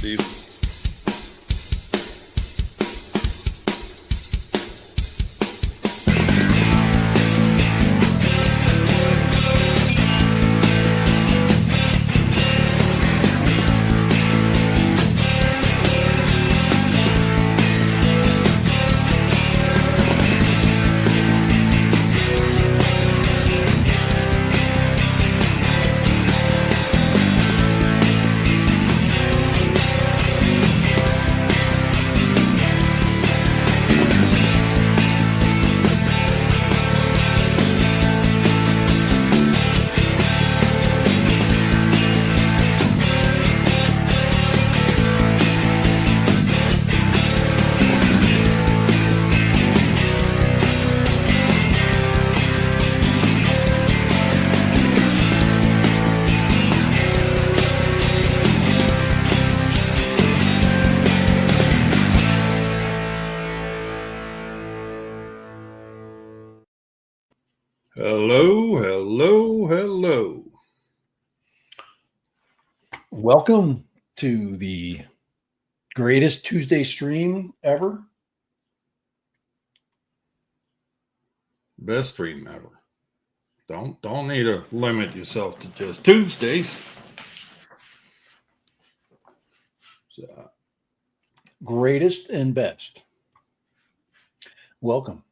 Steve. Hello. Welcome to the greatest Tuesday stream ever. Best stream ever. Don't need to limit yourself to just Tuesdays. So, Greatest and best. Welcome.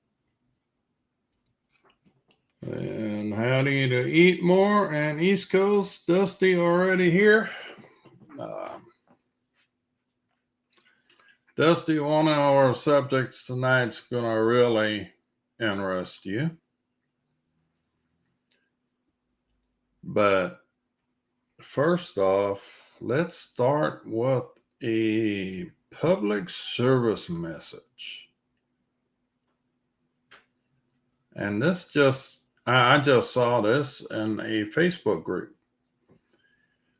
and howdy to Eat More and East Coast. Dusty already here. Dusty, one of our subjects tonight's going to really interest you. But first off, let's start with a public service message. And this I just saw this in a Facebook group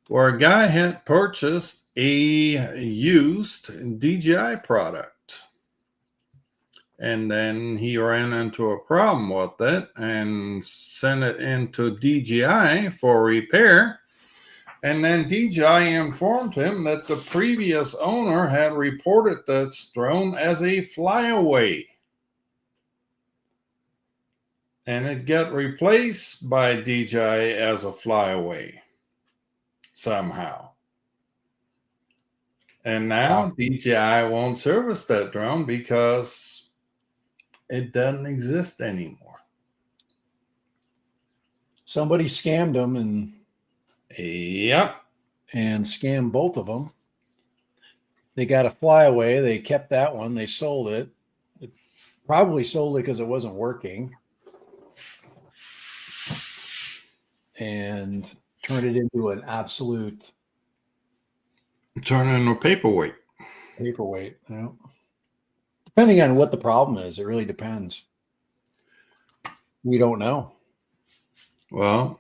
where a guy had purchased a used DJI product. And then he ran into a problem with it and sent it into DJI for repair. And then DJI informed him that the previous owner had reported this drone as a flyaway. And it got replaced by DJI as a flyaway somehow. And now DJI won't service that drone because it doesn't exist anymore. Somebody scammed them and scammed both of them. They got a flyaway. They kept that one. They sold it. It probably sold it because it wasn't working. And turned it into an absolute paperweight. Paperweight, yeah. Depending on what the problem is, it really depends. We don't know. Well,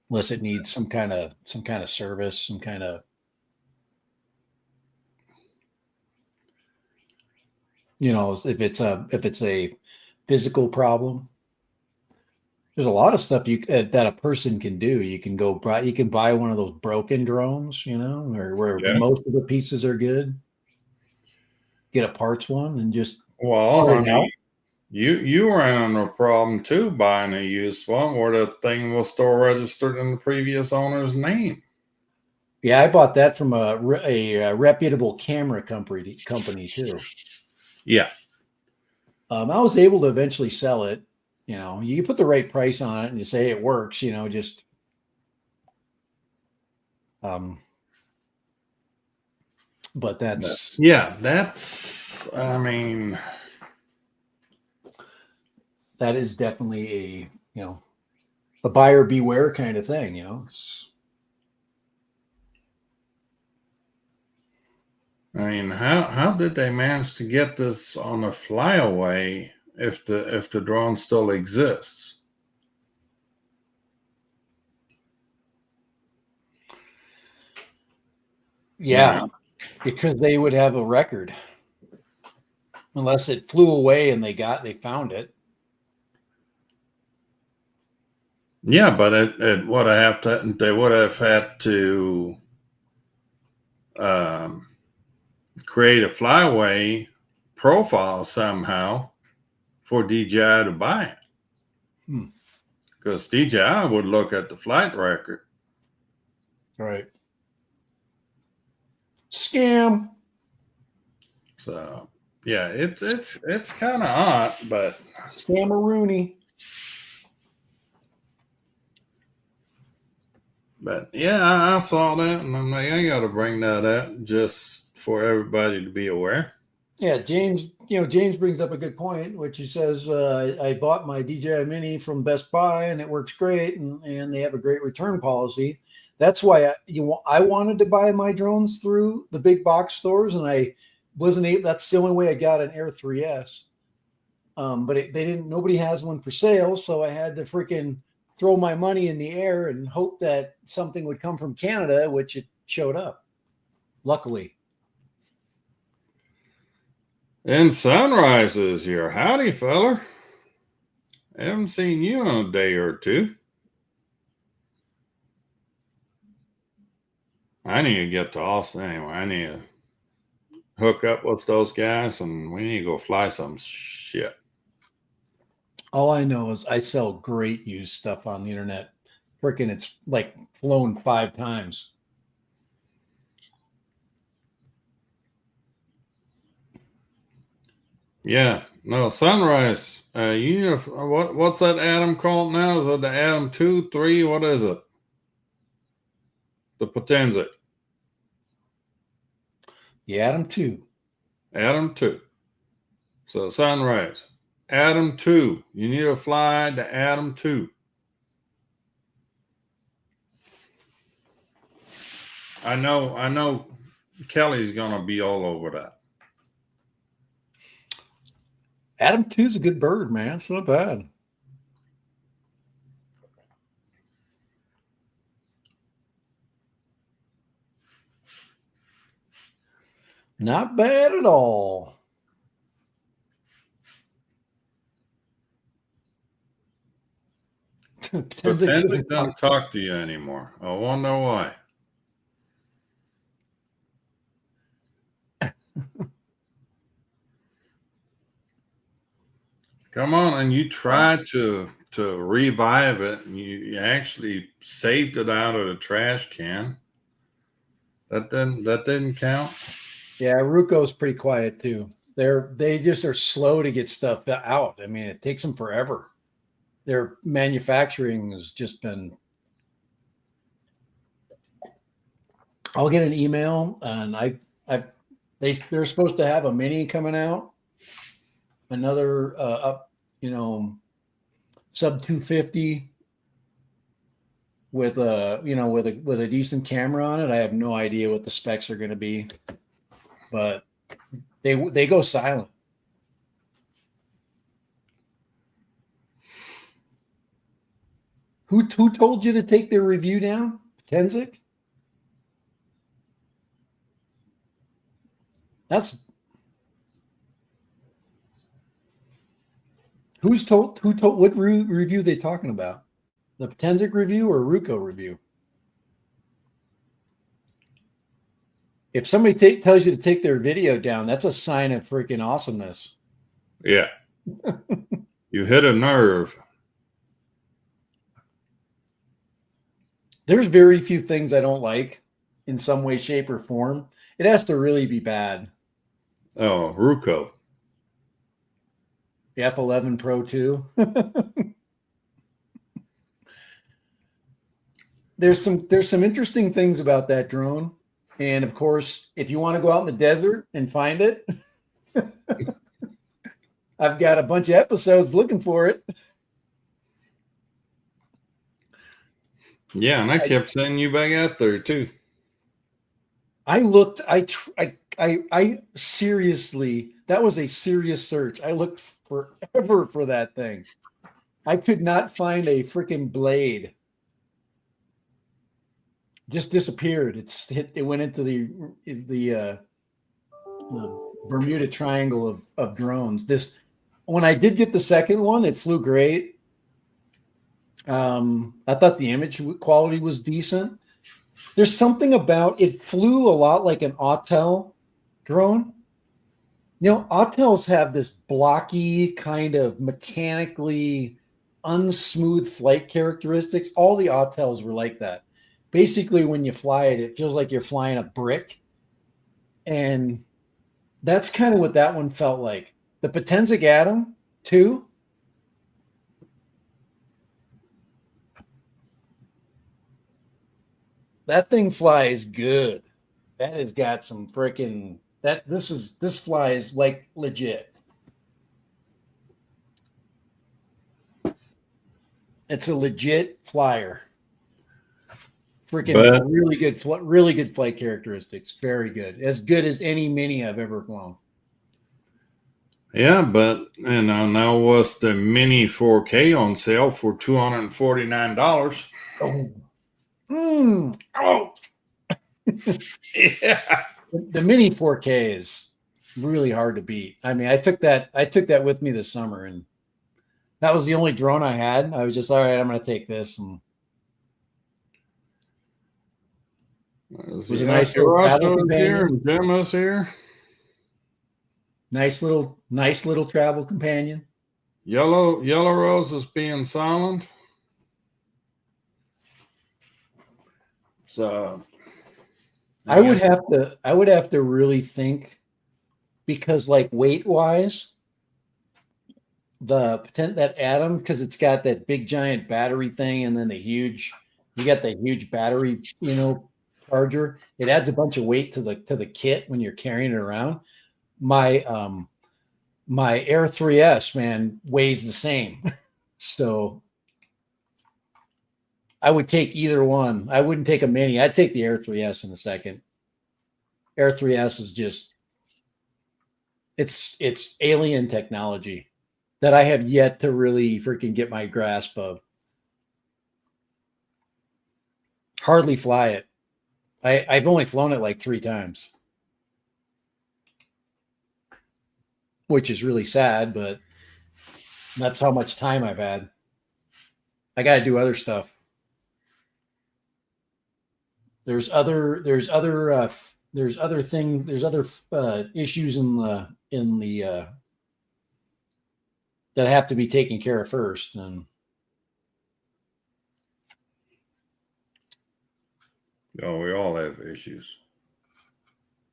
unless it needs some kind of service, some kind of, if it's a physical problem. There's a lot of stuff that a person can do. You can buy one of those broken drones, where most of the pieces are good. Get a parts one and just you ran into a problem too buying a used one where the thing was still registered in the previous owner's name. Yeah, I bought that from a reputable camera company too. Yeah. I was able to eventually sell it. You put the right price on it and you say it works, but that's that is definitely a buyer beware kind of thing, how did they manage to get this on a flyaway if the drone still exists? Yeah, because they would have a record unless it flew away and they found it. Yeah, but they would have had to create a flyaway profile somehow for DJI to buy it. Because DJI would look at the flight record. Right. Scam. So yeah, it's kind of odd, but Scammeroonie. But yeah, I saw that, and I'm like, I got to bring that up just for everybody to be aware. Yeah, James. James brings up a good point, which he says, I bought my DJI Mini from Best Buy, and it works great, and they have a great return policy. That's why I wanted to buy my drones through the big box stores, and I wasn't able. That's the only way I got an Air 3S. But they didn't. Nobody has one for sale, so I had to freaking throw my money in the air and hope that something would come from Canada, which it showed up. Luckily. And Sunrise is here. Howdy, feller. I haven't seen you in a day or two. I need to get to Austin anyway. I need to hook up with those guys, and we need to go fly some shit. All I know is I sell great used stuff on the internet. Freaking, it's like flown 5 times. Yeah, no, Sunrise. What's that Atom called now? Is it the Atom 2, 3? What is it? The Potenza. The Atom 2. Atom 2. So Sunrise. Atom 2. You need to fly the Atom 2. I know Kelly's gonna be all over that. Atom 2 is a good bird, man. It's not bad. Not bad at all. Potenza doesn't talk to you anymore. I wonder why. Come on, and you tried to revive it, and you actually saved it out of the trash can. That didn't count. Yeah, Ruco's pretty quiet too. They just are slow to get stuff out. I mean, it takes them forever. Their manufacturing has just been. I'll get an email, and they're supposed to have a Mini coming out. Another sub 250 with a decent camera on it. I have no idea what the specs are going to be, but they go silent. Who told you to take their review down? Tenzik? Who told what review they talking about? The Tenzik review or Ruco review? If somebody tells you to take their video down, that's a sign of freaking awesomeness. Yeah. You hit a nerve. There's very few things I don't like in some way, shape, or form. It has to really be bad. Oh, Ruco. The F11 Pro 2. There's some interesting things about that drone. And of course, if you want to go out in the desert and find it, I've got a bunch of episodes looking for it. Yeah, and I kept sending you back out there too. I seriously, that was a serious search. I looked forever for that thing. I could not find a freaking blade. Just disappeared. It went into the Bermuda Triangle of drones. When I did get the second one, it flew great. I thought the image quality was decent, There's something about it flew a lot like an Autel drone. Autels have this blocky kind of mechanically unsmooth flight characteristics. All the Autels were like that. Basically, when you fly it, it feels like you're flying a brick. And that's kind of what that one felt like. The Potenzic Atom 2. That thing flies good. That has got some freaking this flies like legit. It's a legit flyer. Freaking really good flight characteristics. Very good. As good as any Mini I've ever flown. Yeah, but now was the Mini 4K on sale for $249. Oh. Oh. Yeah. The Mini 4K is really hard to beat. I mean, I took that with me this summer, and that was the only drone I had. I was just, all right, I'm going to take this. And it was a nice little travel companion. And Jim is here. Nice little travel companion. Yellow Rose is being silent. So I would have to really think, because like weight wise, that Atom, because it's got that big giant battery thing, and then you got the huge battery, charger. It adds a bunch of weight to the kit when you're carrying it around. My Air 3S, man, weighs the same. So I would take either one. I wouldn't take a Mini. I'd take the Air 3S in a second. Air 3S is just it's alien technology that I have yet to really freaking get my grasp of. Hardly fly it. I've only flown it like 3 times, which is really sad, but that's how much time I've had. I got to do other stuff. There's other issues in the that have to be taken care of first. And we all have issues.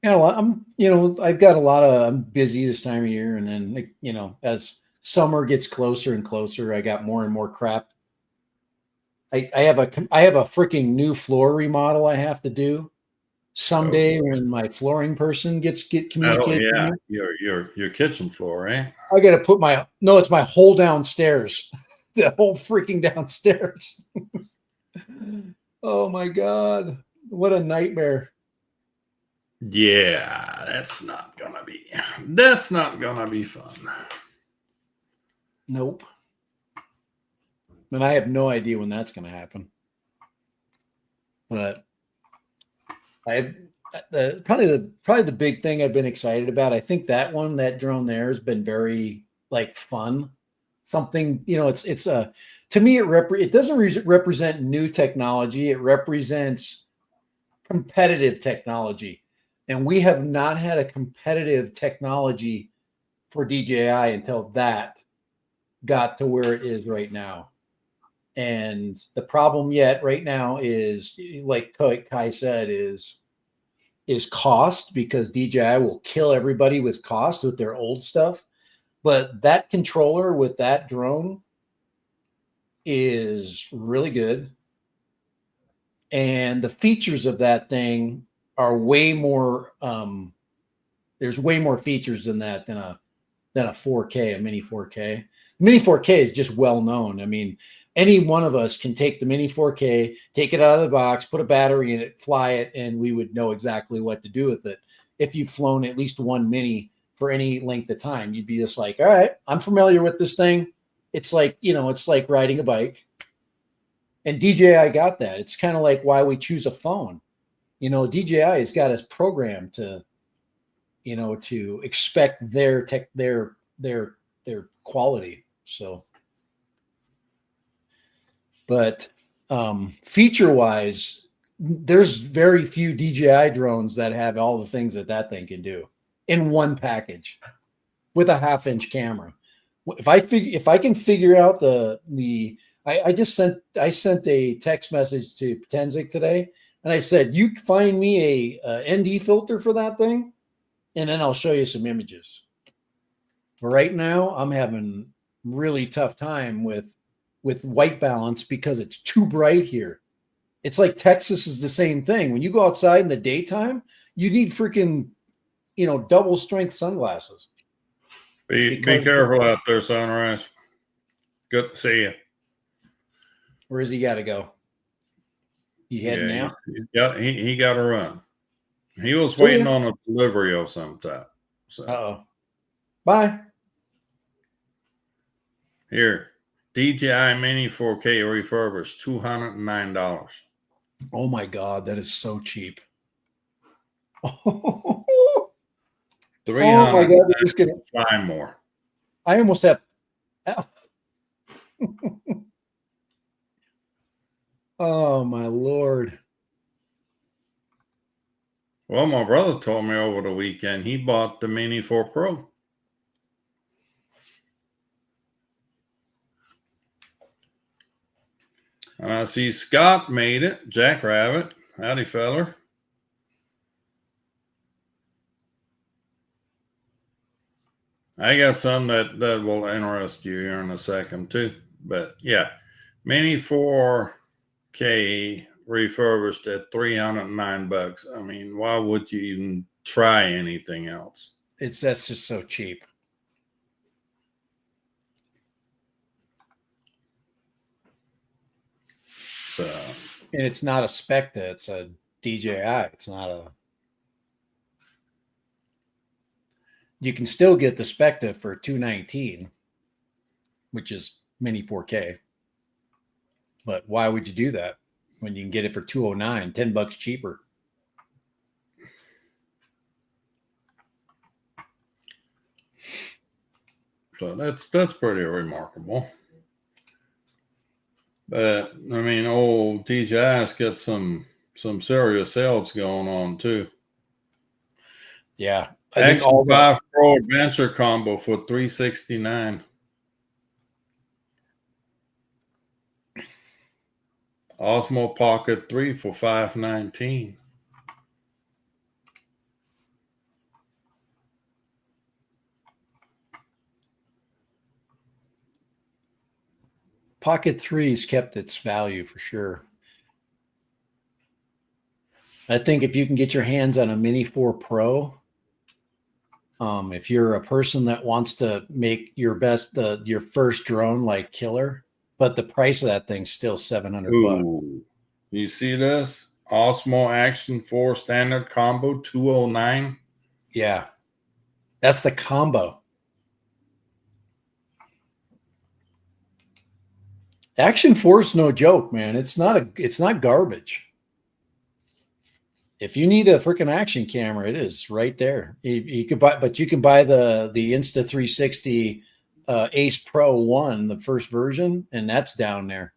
I'm busy this time of year, and then as summer gets closer and closer, I got more and more crap. I have a freaking new floor remodel I have to do someday when my flooring person get communicated. Oh yeah, your kitchen floor, right? I got to put it's my whole downstairs, the whole freaking downstairs. Oh my God, what a nightmare! Yeah, that's not gonna be fun. Nope. And I have no idea when that's going to happen. But probably the big thing I've been excited about. I think that drone there has been very fun. Something, it's to me it doesn't represent new technology. It represents competitive technology, and we have not had a competitive technology for DJI until that got to where it is right now. And the problem right now is, like Kai said, is cost, because DJI will kill everybody with cost with their old stuff. But that controller with that drone is really good. And the features of that thing are way more, there's way more features than that than a 4K, a Mini 4K. The Mini 4K is just well known. I mean, any one of us can take the Mini 4K, take it out of the box, put a battery in it, fly it, and we would know exactly what to do with it. If you've flown at least one Mini for any length of time, you'd be just like, all right, I'm familiar with this thing. It's like, it's like riding a bike. And DJI got that. It's kind of like why we choose a phone. DJI has got us programmed to expect their quality. So, but feature wise, there's very few DJI drones that have all the things that thing can do in one package with a 1/2-inch camera. If I can figure out I sent a text message to Potenzik today, and I said, you find me a ND filter for that thing, and then I'll show you some images. Right now, I'm having really tough time with white balance because it's too bright here. It's like Texas is the same thing. When you go outside in the daytime, you need freaking, double strength sunglasses. Be careful out there, Sunrise. Good to see you. Where's he got to go? You heading out? He got to run. He was waiting on a delivery of some type. So. Uh-oh. Bye. Here, DJI Mini 4K refurbished, $209. Oh my God, that is so cheap. $300. Oh my God, they're just gonna buy more. I almost have. Oh my Lord. Well, my brother told me over the weekend he bought the Mini 4 Pro. And I see Scott made it. Jackrabbit. Howdy, feller. I got some that will interest you here in a second too. But yeah, Mini 4K refurbished at $309. I mean, why would you even try anything else? That's just so cheap. So, and it's not a Specta, it's a DJI. It's not a. You can still get the Specta for $219, which is Mini 4K. But why would you do that when you can get it for $209, $10 cheaper? So that's pretty remarkable. But I mean, old DJI's got some serious sales going on too. Yeah, I think all 5 Pro Adventure combo for $369. Osmo Pocket 3 for $519. Pocket 3's kept its value for sure. I think if you can get your hands on a Mini 4 Pro, if you're a person that wants to make your first drone like killer, but the price of that thing's still $700. You see this? Osmo Action 4 standard combo 209. Yeah. That's the combo. Action 4 is no joke, man. It's not garbage. If you need a freaking action camera, it is right there. You could buy, but you can buy the Insta360 Ace Pro 1, the first version, and that's down there.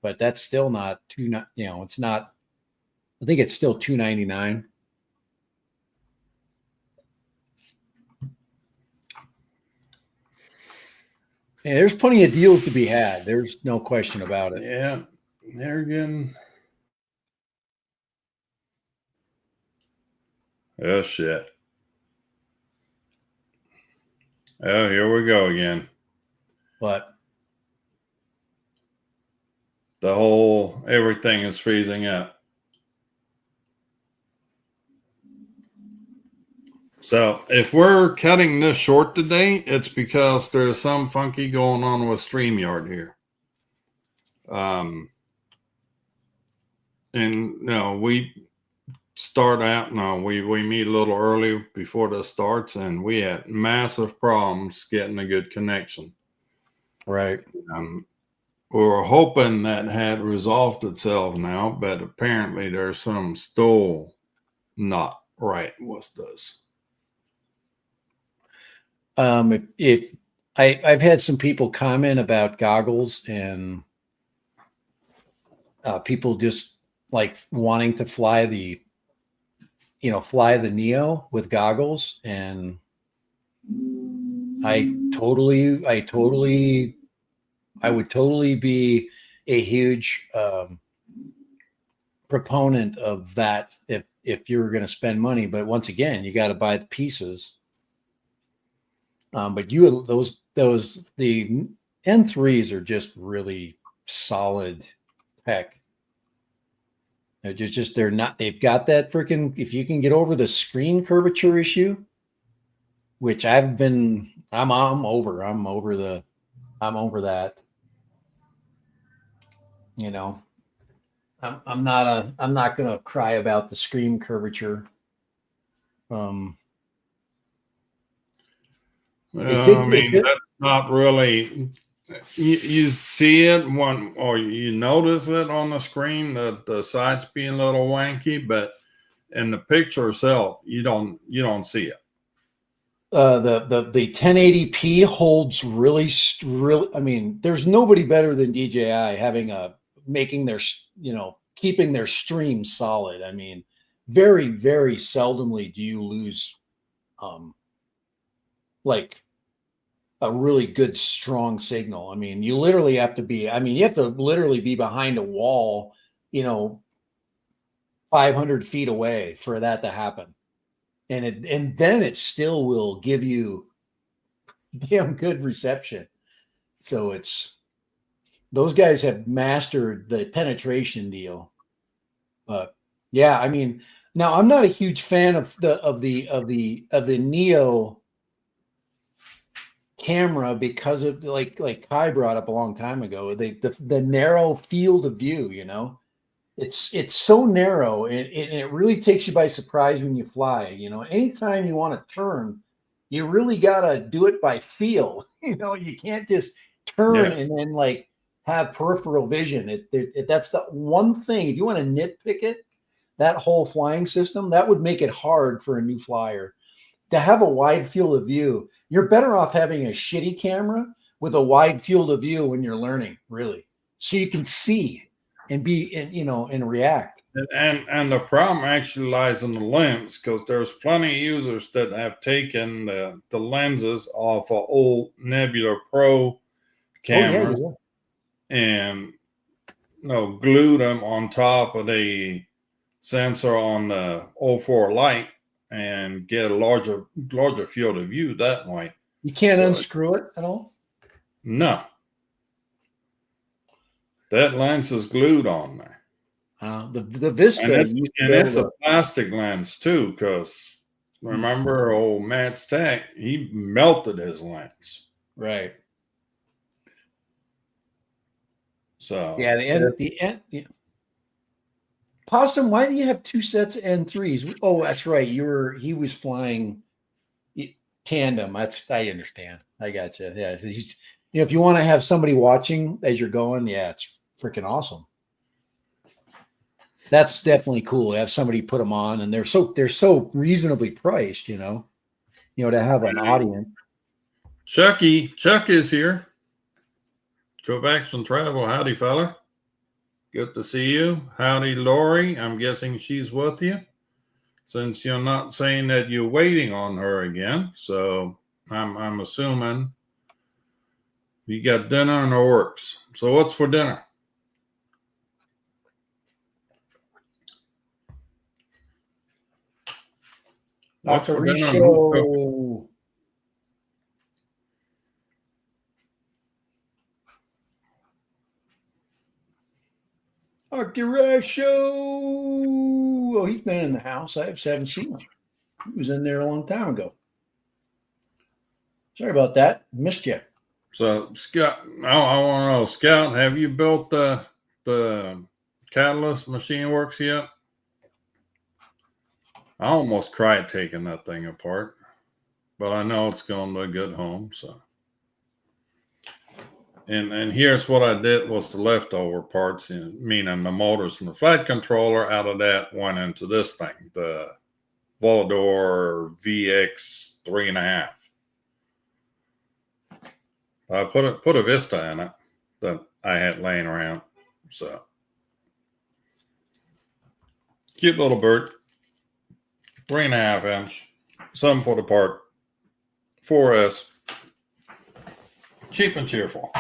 But that's still not it's not. I think it's still $299. Yeah, there's plenty of deals to be had. There's no question about it. Yeah, they're getting. Oh, shit. Oh, here we go again. What? Everything is freezing up. So if we're cutting this short today, it's because there's some funky going on with StreamYard here. And we start out we meet a little early before this starts, and we had massive problems getting a good connection. Right. We were hoping that had resolved itself now, but apparently there's some still not right with this. If I've had some people comment about goggles, and people just like wanting to fly the Neo with goggles, and I would totally be a huge proponent of that if you were going to spend money. But once again, you got to buy the pieces. But the N3s are just really solid tech. They're not, they've got that freaking, if you can get over the screen curvature issue, which I'm over that. You know, I'm not going to cry about the screen curvature. I mean, that's not really. You see it or you notice it on the screen that the sides being a little wanky, but in the picture itself, you don't see it. The 1080p holds really. I mean, there's nobody better than DJI making their, keeping their stream solid. I mean, very, very seldomly do you lose like a really good strong signal. I mean, you have to literally be behind a wall, 500 feet away for that to happen. And then it still will give you damn good reception. So those guys have mastered the penetration deal. But yeah, I mean, now I'm not a huge fan of the Neo camera because of like Kai brought up a long time ago, the narrow field of view. It's so narrow, and it really takes you by surprise when you fly. Anytime you want to turn, you really gotta do it by feel. You can't just turn and then like have peripheral vision. That's the one thing. If you want to nitpick it, that whole flying system, that would make it hard for a new flyer to have a wide field of view. You're better off having a shitty camera with a wide field of view when you're learning, really, so you can see and and react. And the problem actually lies in the lens, because there's plenty of users that have taken the lenses off of old Nebula Pro cameras and glued them on top of the sensor on the 04 Lite and get a larger field of view that way. You can't unscrew it at all? No. That lens is glued on there. The Vista, and it's a plastic lens too, because remember old Matt's Tech, he melted his lens. Right. So yeah. Possum, why do you have two sets of N3s? Oh, that's right. He was flying tandem. I understand. I got you. Yeah. If you want to have somebody watching as you're going, yeah, it's freaking awesome. That's definitely cool to have somebody put them on, and they're so reasonably priced, to have an audience. Chuck is here. Go back and travel. Howdy, fella. Good to see you. Howdy, Lori. I'm guessing she's with you, since you're not saying that you're waiting on her again. So I'm assuming you got dinner in the works. So what's for dinner? What's for dinner? Arcuresho. Oh, he's been in the house. I haven't seen him. He was in there a long time ago. Sorry about that. Missed you. So, Scott, I want to know, Scout, have you built the Catalyst Machine Works yet? I almost cried taking that thing apart, but I know it's going to a good home. So, and here's what I did was the leftover parts, meaning the motors and the flight controller. Out of that went into this thing, the Volador VX 3.5. I put a Vista in it that I had laying around. So Cute little bird. 3.5 inch. Something for the park. 4S. Cheap and cheerful.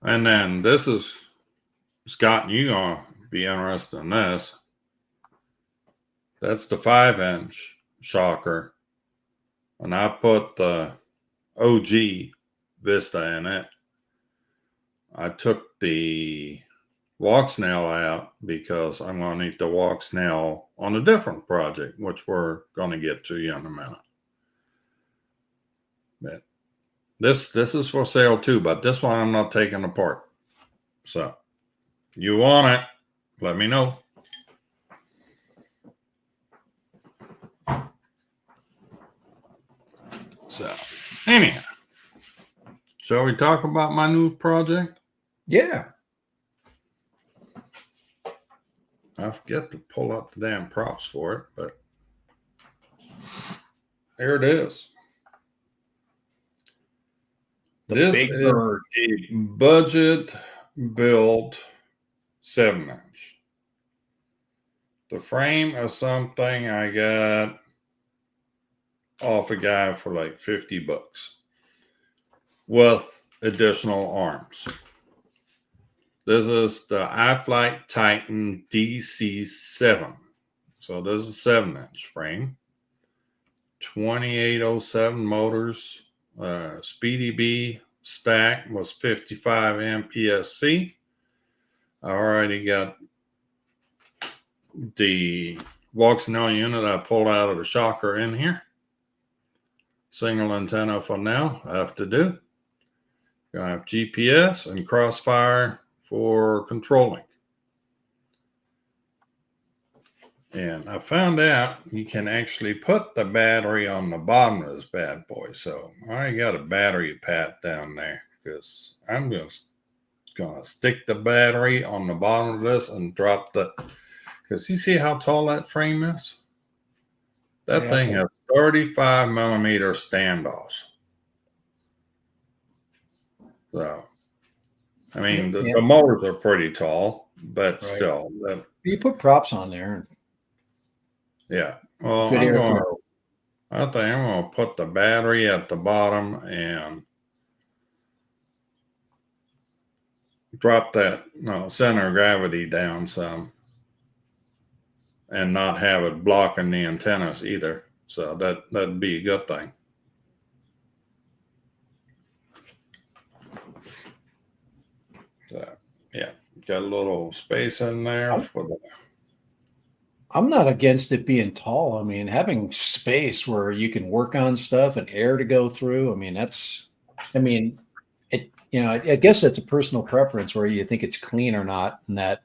And then this is, Scott, you're going to be interested in this. That's the 5-inch shocker. And I put the OG Vista in it. I took the walk snail out because I'm going to need the walk snail on a different project, which we're going to get to you in a minute. But this is for sale too, but this one I'm not taking apart. So you want it, let me know. So anyhow, shall we talk about my new project? Yeah. I forget to pull up the damn props for it, but here it is. This big is bird. a budget built 7-inch. The frame is something I got off a guy for like $50 with additional arms. This is the iFlight Titan DC7. So this is a 7-inch frame. 2807 motors. Speedy B stack was 55 MPSC. I already got the Voxnell unit I pulled out of the shocker in here. Single antenna for now. I have to do. Gonna have GPS and crossfire for controlling. And I found out you can actually put the battery on the bottom of this bad boy. So I already got a battery pack down there because I'm just gonna stick the battery on the bottom of this and drop the, because you see how tall that frame is? That thing has 35 millimeter standoffs. So, I mean, the motors are pretty tall, but still. You put props on there. Yeah. Well, Good I think I'm going to put the battery at the bottom and drop that center of gravity down some and not have it blocking the antennas either. So that'd be a good thing. So, yeah, got a little space in there for the. I'm not against it being tall. I mean, having space where you can work on stuff and air to go through. I mean, I guess that's a personal preference where you think it's clean or not in that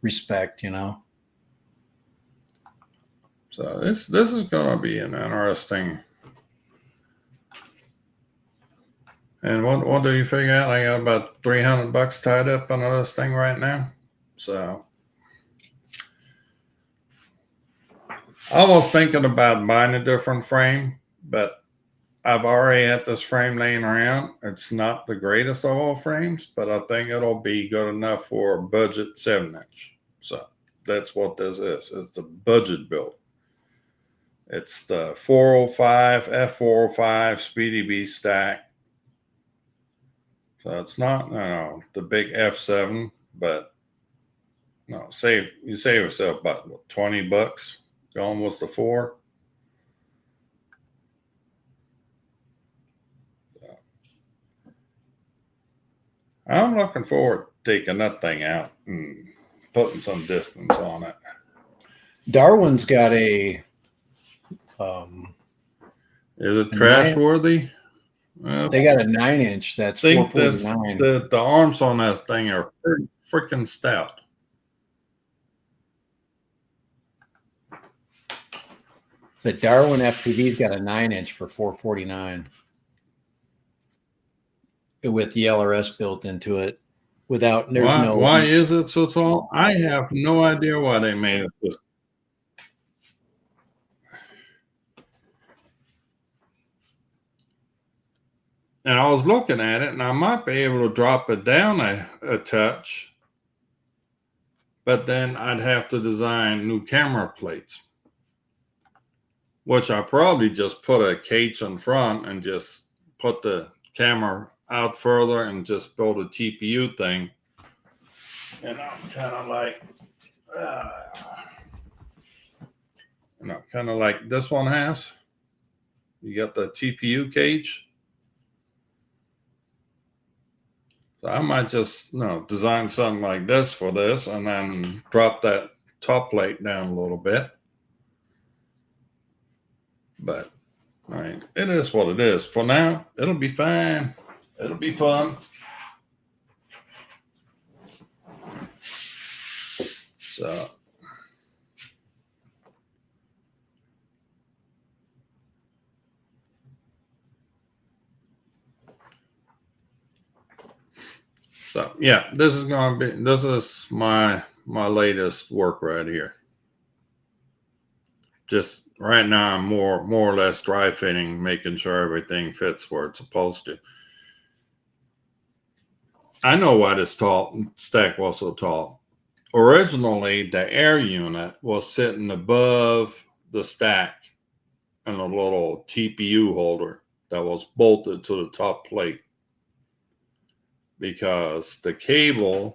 respect, So this is going to be an interesting. And what do you figure out? I got about $300 tied up on this thing right now. So I was thinking about buying a different frame, but I've already had this frame laying around. It's not the greatest of all frames, but I think it'll be good enough for a budget 7-inch. So that's what this is. It's a budget build. It's the 405 F405 Speedy B stack. So it's not the big F7, but you save yourself about what, $20 going with the 4. I'm looking forward to taking that thing out and putting some distance on it. Darwin's got a. Is it crash worthy? They got a 9-inch that's 449. The arms on that thing are pretty freaking stout. The Darwin FPV's got a 9-inch for 449 with the LRS built into it. Why is it so tall? I have no idea why they made it this. And I was looking at it, and I might be able to drop it down a touch, but then I'd have to design new camera plates, which I probably just put a cage in front and just put the camera out further and just build a TPU thing. And I'm kind of like, kind of like this one has. You got the TPU cage. So I might just design something like this for this, and then drop that top plate down a little bit. But it is what it is. For now, it'll be fine. It'll be fun. So yeah, this is my latest work right here. Just right now, I'm more or less dry fitting, making sure everything fits where it's supposed to. I know why this stack was so tall. Originally, the air unit was sitting above the stack in a little TPU holder that was bolted to the top plate, because the camera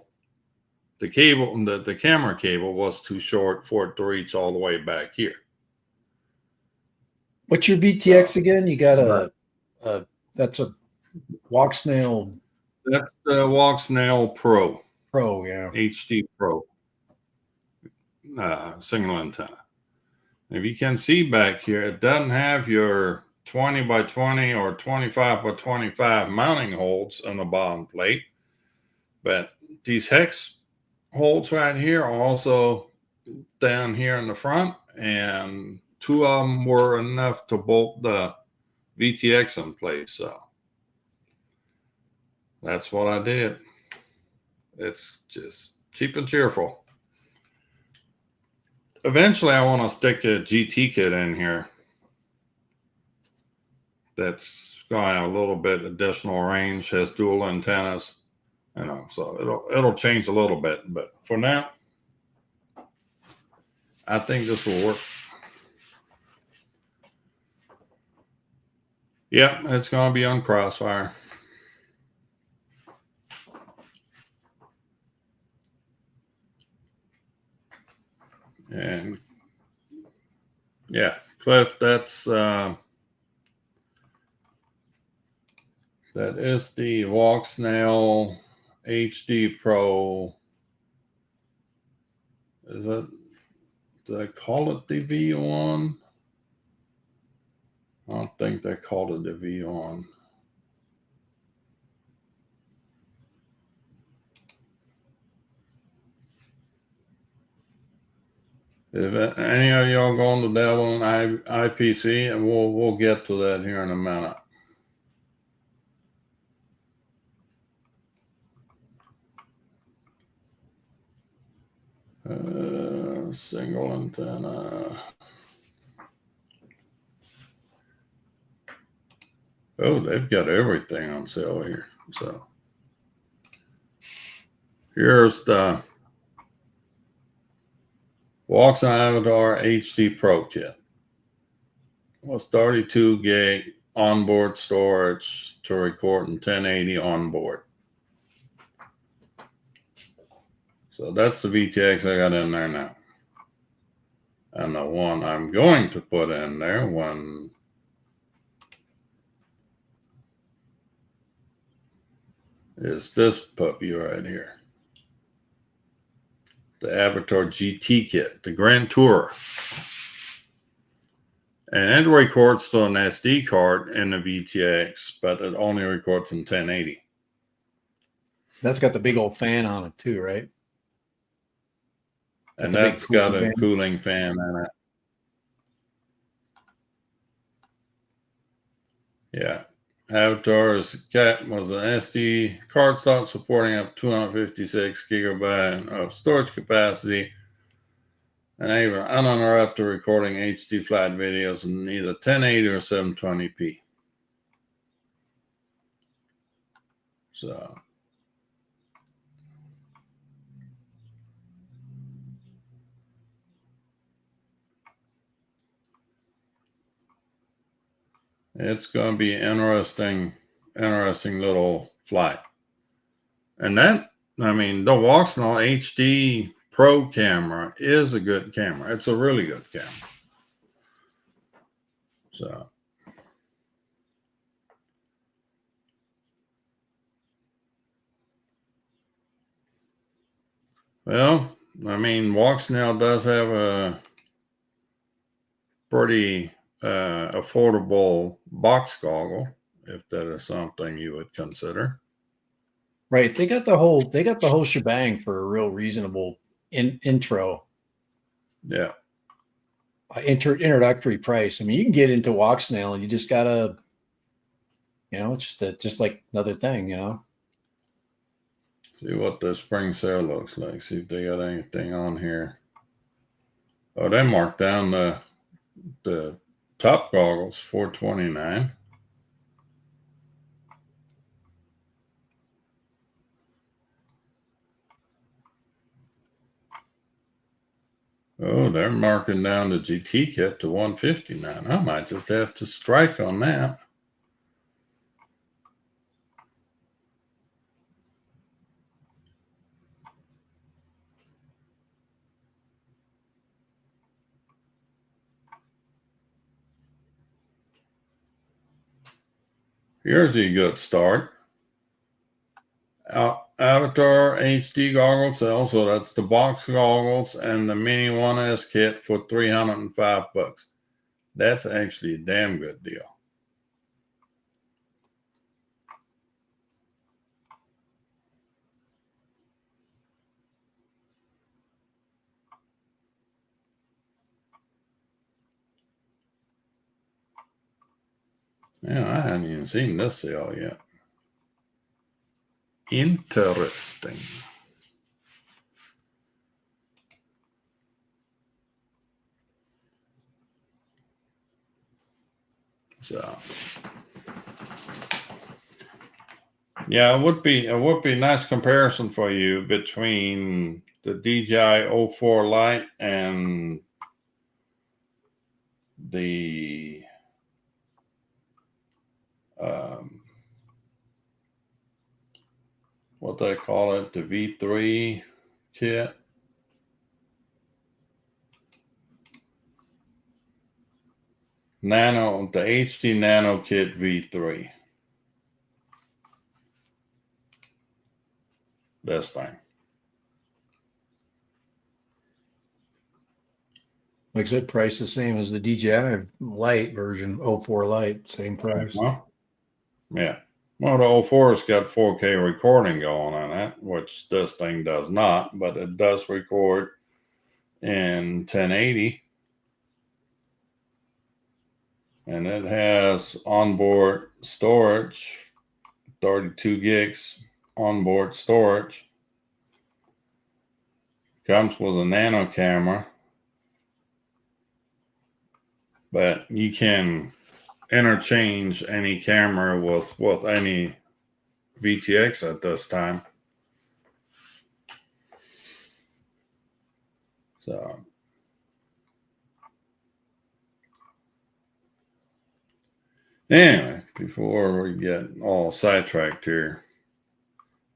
cable was too short for it to reach all the way back here. What's your VTX again? You got that's a walk snail. That's the Walk Snail Pro. Pro, yeah. HD Pro. Single antenna. If you can see back here, it doesn't have your 20 by 20 or 25 by 25 mounting holes on the bottom plate. But these hex holes right here are also down here in the front, and 2 of them were enough to bolt the VTX in place. So that's what I did. It's just cheap and cheerful. Eventually, I want to stick a GT kit in here that's got a little bit additional range, has dual antennas, so it'll change a little bit. But for now, I think this will work. Yep, it's going to be on Crossfire. And yeah, Cliff, that is the Walk Snail HD Pro. Did I call it the V1? I don't think they called it the V1. If any of y'all going to dabble in IPC, and we'll get to that here in a minute. Single antenna. Oh, they've got everything on sale here. So here's the Walks Avatar HD Pro kit. Was 32 gig onboard storage to record in 1080 onboard. So that's the VTX I got in there now. And the one I'm going to put in there is this puppy right here. The Avatar GT kit, the Grand Tour. And it records to an SD card in the VTX, but it only records in 1080. That's got the big old fan on it too, right? And that's got a cooling fan in it. Yeah. Avatar's cat was an SD card slot supporting up 256 gigabyte of storage capacity, and even uninterrupted recording HD flat videos in either 1080 or 720p. So it's going to be interesting little flight. And that, I mean, the Walksnaw HD Pro camera is a good camera. It's a really good camera. So, well, I mean, Walksnaw does have a pretty affordable box goggle, if that is something you would consider. Right. They got the whole shebang for a real reasonable intro. Yeah. Introductory price. I mean, you can get into walk snail and you just gotta, it's just like another thing, See what the spring sale looks like. See if they got anything on here. Oh, they marked down the top goggles, $429. Oh, they're marking down the GT kit to $159. I might just have to strike on that. Here's a good start. Avatar HD goggles sale, so that's the box goggles and the Mini 1S kit for $305. That's actually a damn good deal. Yeah, I hadn't even seen this sale yet. Interesting. So, yeah, it would be a nice comparison for you between the DJI 04 Lite and the what they call it, the V3 kit. The HD Nano Kit V3. This thing. Like I said, price the same as the DJI Lite version, 04 Lite, same price. Well, yeah. Well, the 04's got 4K recording going on it, which this thing does not, but it does record in 1080. And it has onboard storage, 32 gigs onboard storage. Comes with a nano camera, but you can interchange any camera with any VTX at this time. So anyway, before we get all sidetracked here,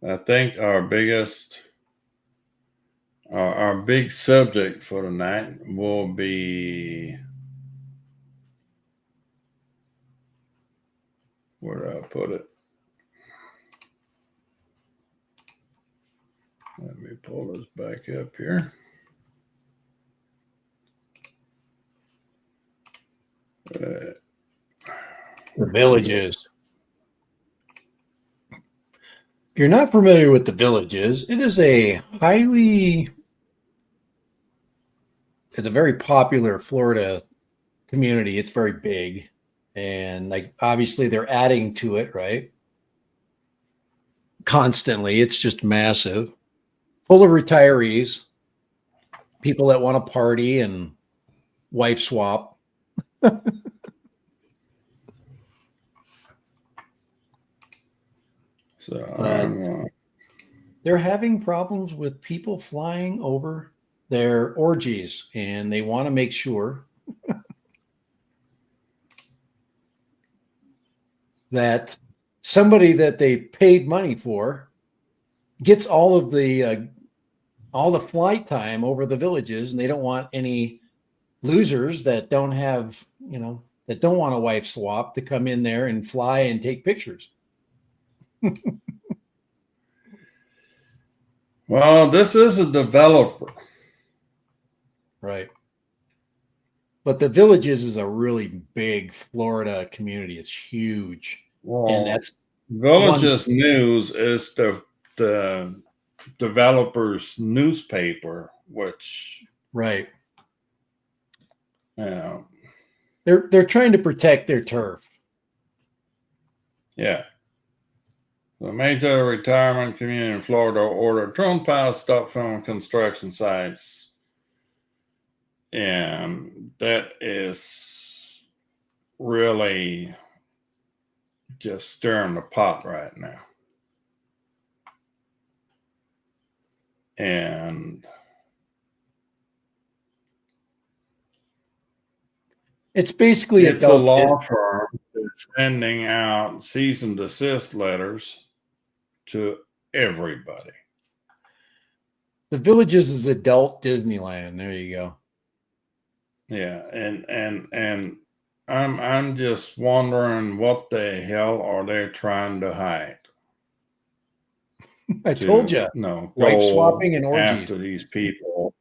I think our big subject for tonight will be, where did I put it? Let me pull this back up here. The Villages. If you're not familiar with the Villages, it's a very popular Florida community. It's very big. And like obviously they're adding to it, right? Constantly. It's just massive. Full of retirees, people that want to party and wife swap. So But they're having problems with people flying over their orgies, and they want to make sure that somebody that they paid money for gets all the flight time over the villages, and they don't want any losers that don't have, that don't want a wife swap to come in there and fly and take pictures. well, this is a developer. Right. But the Villages is a really big Florida community. It's huge. Well, And that's Villages News is the developer's newspaper, which right. Yeah. They're trying to protect their turf. Yeah. The major retirement community in Florida ordered drone pilots stop filming construction sites. And that is really just stirring the pot right now. And it's basically it's a law firm that's sending out cease and desist letters to everybody. The Villages is adult Disneyland. There you go. Yeah, and I'm just wondering what the hell are they trying to hide? I told you. No, wife swapping and orgies after these people.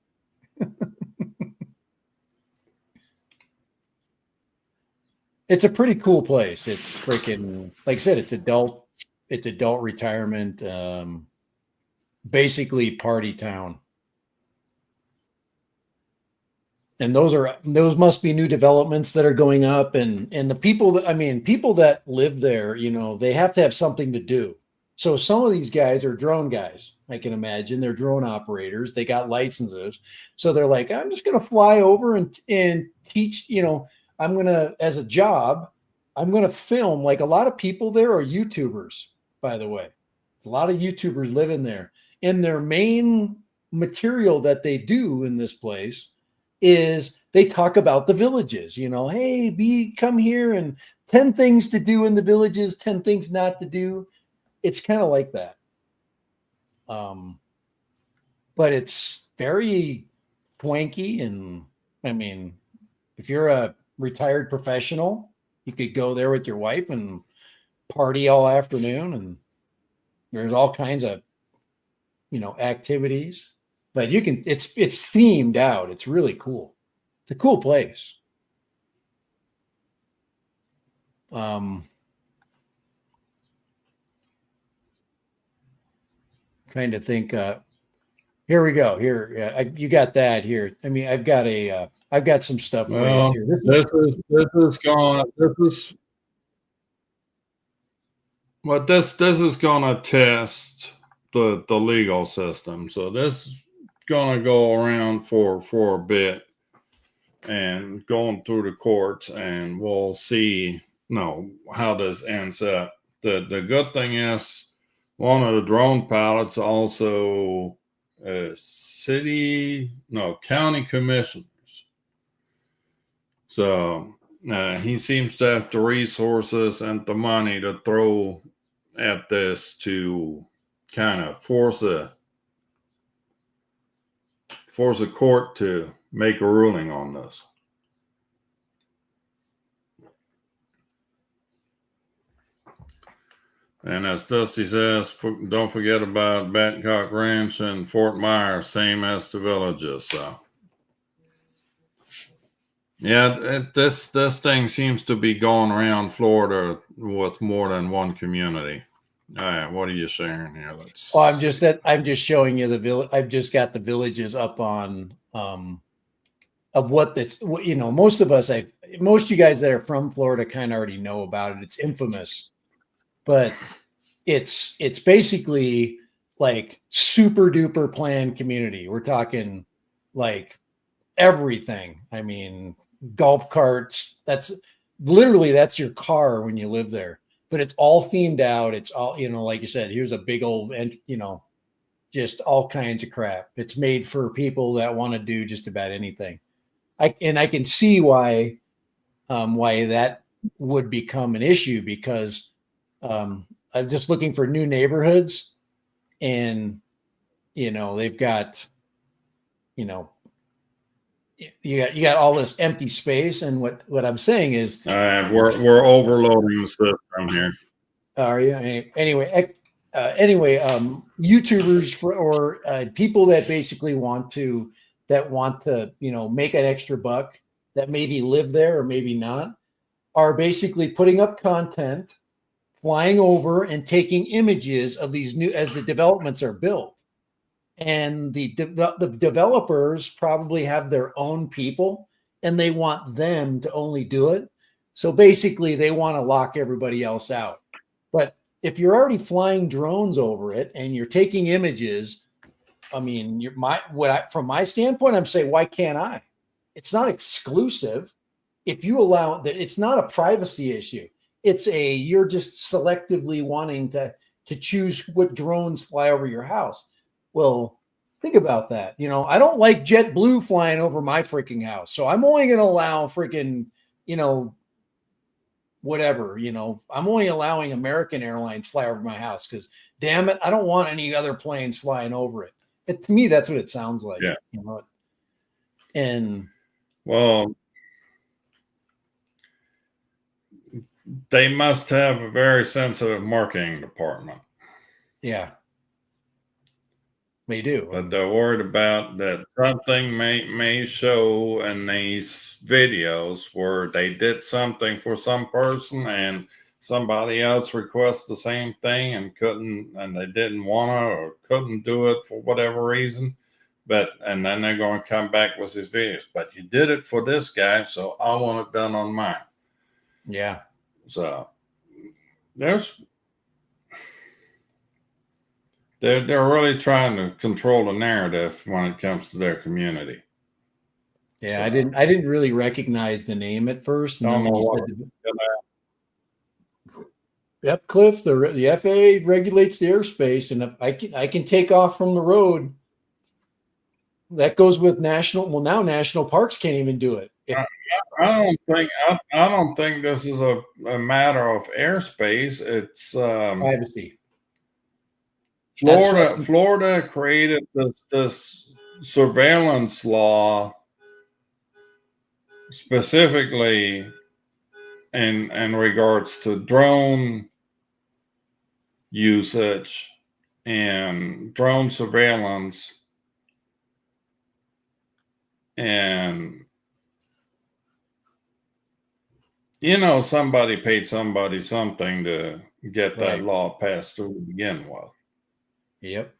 It's a pretty cool place. It's freaking, like I said, it's adult retirement, basically party town. And those must be new developments that are going up, and the people that live there, they have to have something to do. So some of these guys are drone guys. I can imagine they're drone operators. They got licenses. So they're like, I'm just going to fly over and teach, I'm going to, as a job, I'm going to film. Like a lot of people there are YouTubers, by the way. A lot of YouTubers live in there. And their main material that they do in this place is they talk about the villages, hey, come here, and 10 things to do in the villages, 10 things not to do. It's kind of like that. But it's very swanky. And I mean, if you're a retired professional, you could go there with your wife and party all afternoon, and there's all kinds of, activities, but it's themed out. It's really cool. It's a cool place. Trying to think. Here we go. Here, you got that here. I mean, I've got some stuff for you too. This is going to test the legal system. So this is going to go around for a bit and going through the courts, and we'll see how this ends up. The good thing is one of the drone pilots also county commissioners. So he seems to have the resources and the money to throw at this to kind of force a court to make a ruling on this. And as Dusty says, don't forget about Babcock Ranch and Fort Myers, same as the villages. So, yeah, this thing seems to be going around Florida with more than one community. All right, what are you sharing here? I'm just showing you the village. I've just got the villages up on of what that's, most of you guys that are from Florida kind of already know about it. It's infamous, but it's basically like super duper planned community. We're talking like everything. I mean, golf carts. That's your car when you live there. but it's all themed out. It's all, like you said, here's a big old, and just all kinds of crap. It's made for people that want to do just about anything. I can see why that would become an issue, because I'm just looking for new neighborhoods, and they've got you got all this empty space, and what I'm saying is, we're overloading the system here. are you anyway? YouTubers or people that basically want to make an extra buck, that maybe live there or maybe not, are basically putting up content, flying over and taking images of these new, as the developments are built. And the developers probably have their own people, and they want them to only do it. So basically they want to lock everybody else out. But if you're already flying drones over it and you're taking images, I mean, from my standpoint, I'm saying, why can't I? It's not exclusive. If you allow that, it's not a privacy issue. You're just selectively wanting to choose what drones fly over your house. Well, think about that. I don't like JetBlue flying over my freaking house, so I'm only going to allow freaking, whatever. I'm only allowing American Airlines fly over my house because, damn it, I don't want any other planes flying over it. To me, that's what it sounds like. Yeah. And well, they must have a very sensitive marketing department. Yeah. They do. But they're worried about that something may show in these videos where they did something for some person and somebody else requests the same thing and they didn't want to or couldn't do it for whatever reason. And then they're going to come back with these videos. But you did it for this guy, so I want it done on mine. Yeah. So they're really trying to control the narrative when it comes to their community. Yeah, so, I didn't really recognize the name at first. Don't know what. Yep, Cliff. The FAA regulates the airspace, and if I can take off from the road. That goes with national. Well, now national parks can't even do it. I don't think this is a matter of airspace. It's privacy. Florida created this surveillance law specifically in regards to drone usage and drone surveillance, and somebody paid somebody something to get that law passed through to begin with. Yep.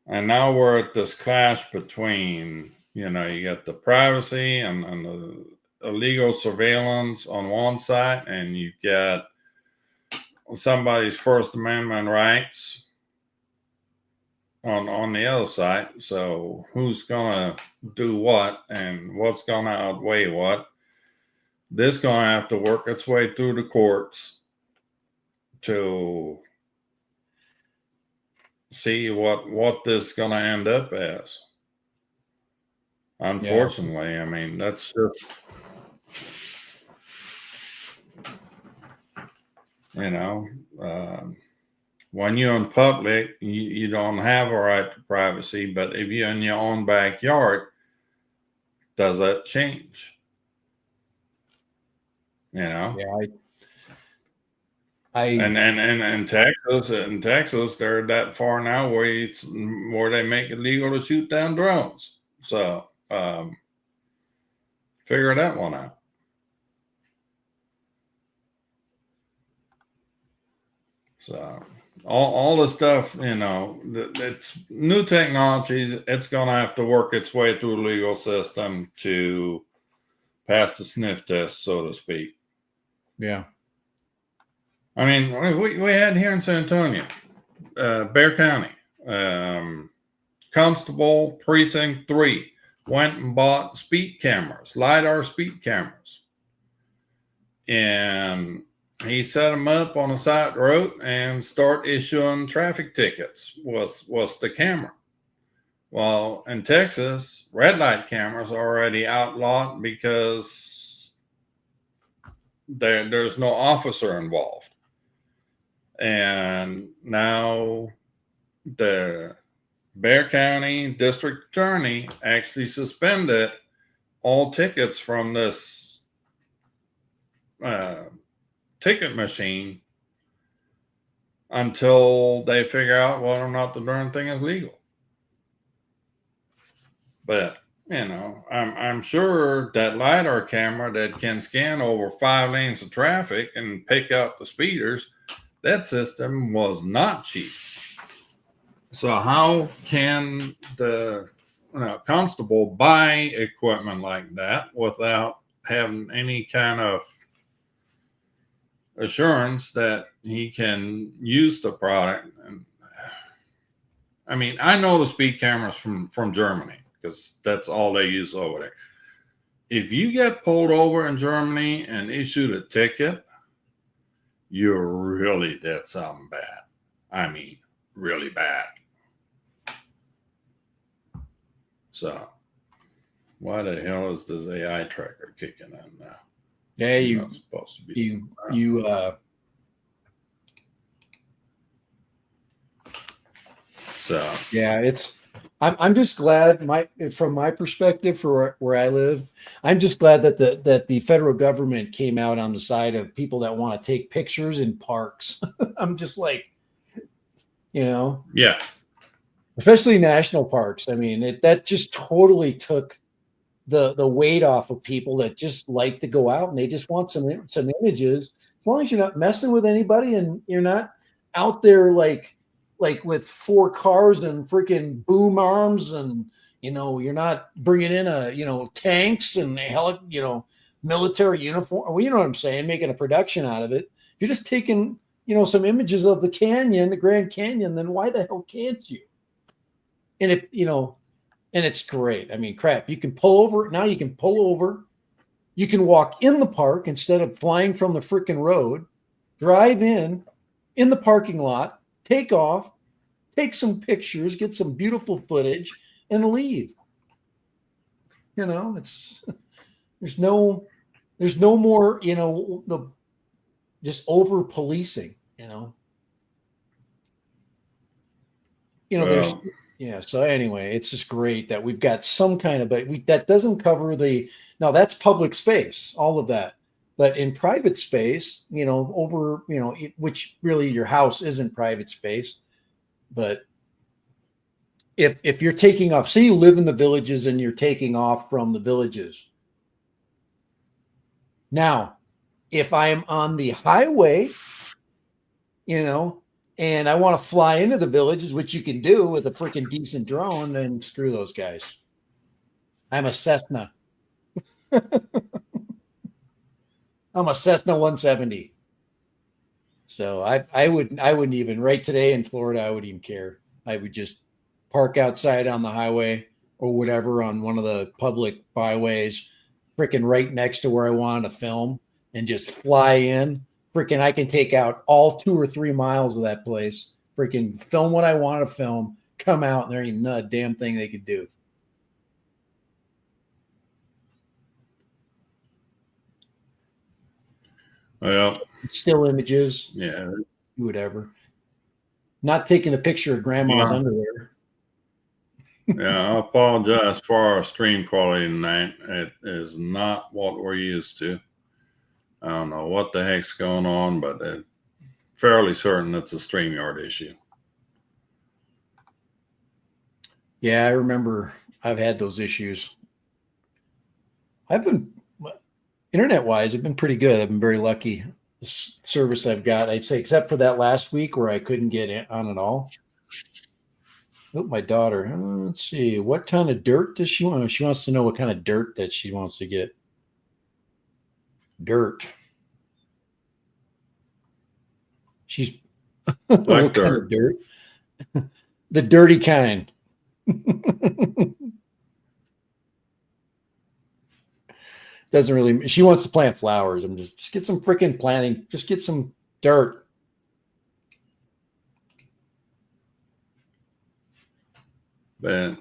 And now we're at this clash between, you got the privacy and the illegal surveillance on one side, and you got somebody's First Amendment rights on the other side. So who's going to do what and what's going to outweigh what? This is going to have to work its way through the courts to see what this is going to end up as. Unfortunately, I mean, that's just, when you're in public, you don't have a right to privacy, but if you're in your own backyard, does that change? Yeah, in Texas, they're that far now where they make it legal to shoot down drones. So figure that one out. So all the stuff, it's new technologies. It's going to have to work its way through the legal system to pass the sniff test, so to speak. Yeah. I mean, we had here in San Antonio, Bexar County, Constable Precinct 3 went and bought speed cameras, LiDAR speed cameras. And he set them up on a side road and start issuing traffic tickets with the camera. Well, in Texas, red light cameras are already outlawed because there's no officer involved. And now the Bexar County District Attorney actually suspended all tickets from this ticket machine until they figure out whether or not the darn thing is legal. But I'm sure that LiDAR camera that can scan over 5 lanes of traffic and pick out the speeders, that system was not cheap. So how can the constable buy equipment like that without having any kind of assurance that he can use the product? And I mean, I know the speed cameras from Germany because that's all they use over there. If you get pulled over in Germany and issued a ticket, you really did something bad. I mean, really bad. So why the hell is this AI tracker kicking in now? Yeah, Not supposed to be. So yeah, I'm just glad from my perspective for where I live, I'm just glad that the federal government came out on the side of people that want to take pictures in parks. I'm just like, yeah, especially national parks. I mean, that just totally took the weight off of people that just like to go out and they just want some images. As long as you're not messing with anybody and you're not out there like with 4 cars and freaking boom arms and you're not bringing in tanks and military uniform. Well, you know what I'm saying, making a production out of it. If you're just taking some images of the canyon, the Grand Canyon, then why the hell can't you? And and it's great. I mean, crap, you can pull over now. You can pull over. You can walk in the park instead of flying from the freaking road. Drive in the parking lot, take off, take some pictures, get some beautiful footage, and leave. It's there's no more the just over policing. There's yeah. So anyway, it's just great that we've got some kind of, but that doesn't cover now that's public space, all of that. But in private space, which really your house isn't private space. But if you're taking off, say you live in the villages and you're taking off from the villages. Now, if I'm on the highway, and I want to fly into the villages, which you can do with a freaking decent drone, then screw those guys. I'm a Cessna. I'm a Cessna 170. So I wouldn't even, right today in Florida, I wouldn't even care. I would just park outside on the highway or whatever on one of the public byways, freaking right next to where I wanted to film, and just fly in. Freaking, I can take out all 2 or 3 miles of that place, freaking film what I want to film, come out, and there ain't not a damn thing they could do. Well, still images, yeah, whatever. Not taking a picture of grandma's underwear. Yeah, I apologize for our stream quality tonight. It is not what we're used to. I don't know what the heck's going on, but I'm fairly certain it's a StreamYard issue. Yeah, I remember I've had those issues. I've been, internet-wise, I've been pretty good. I've been very lucky. The service I've got, I'd say, except for that last week where I couldn't get on at all. Oh, my daughter. Let's see. What kind of dirt does she want? She wants to know what kind of dirt that she wants to get. Dirt. She's Black dirt. Kind of dirt? The dirty kind. Doesn't really. She wants to plant flowers. I'm just get some freaking planting. Just get some dirt. But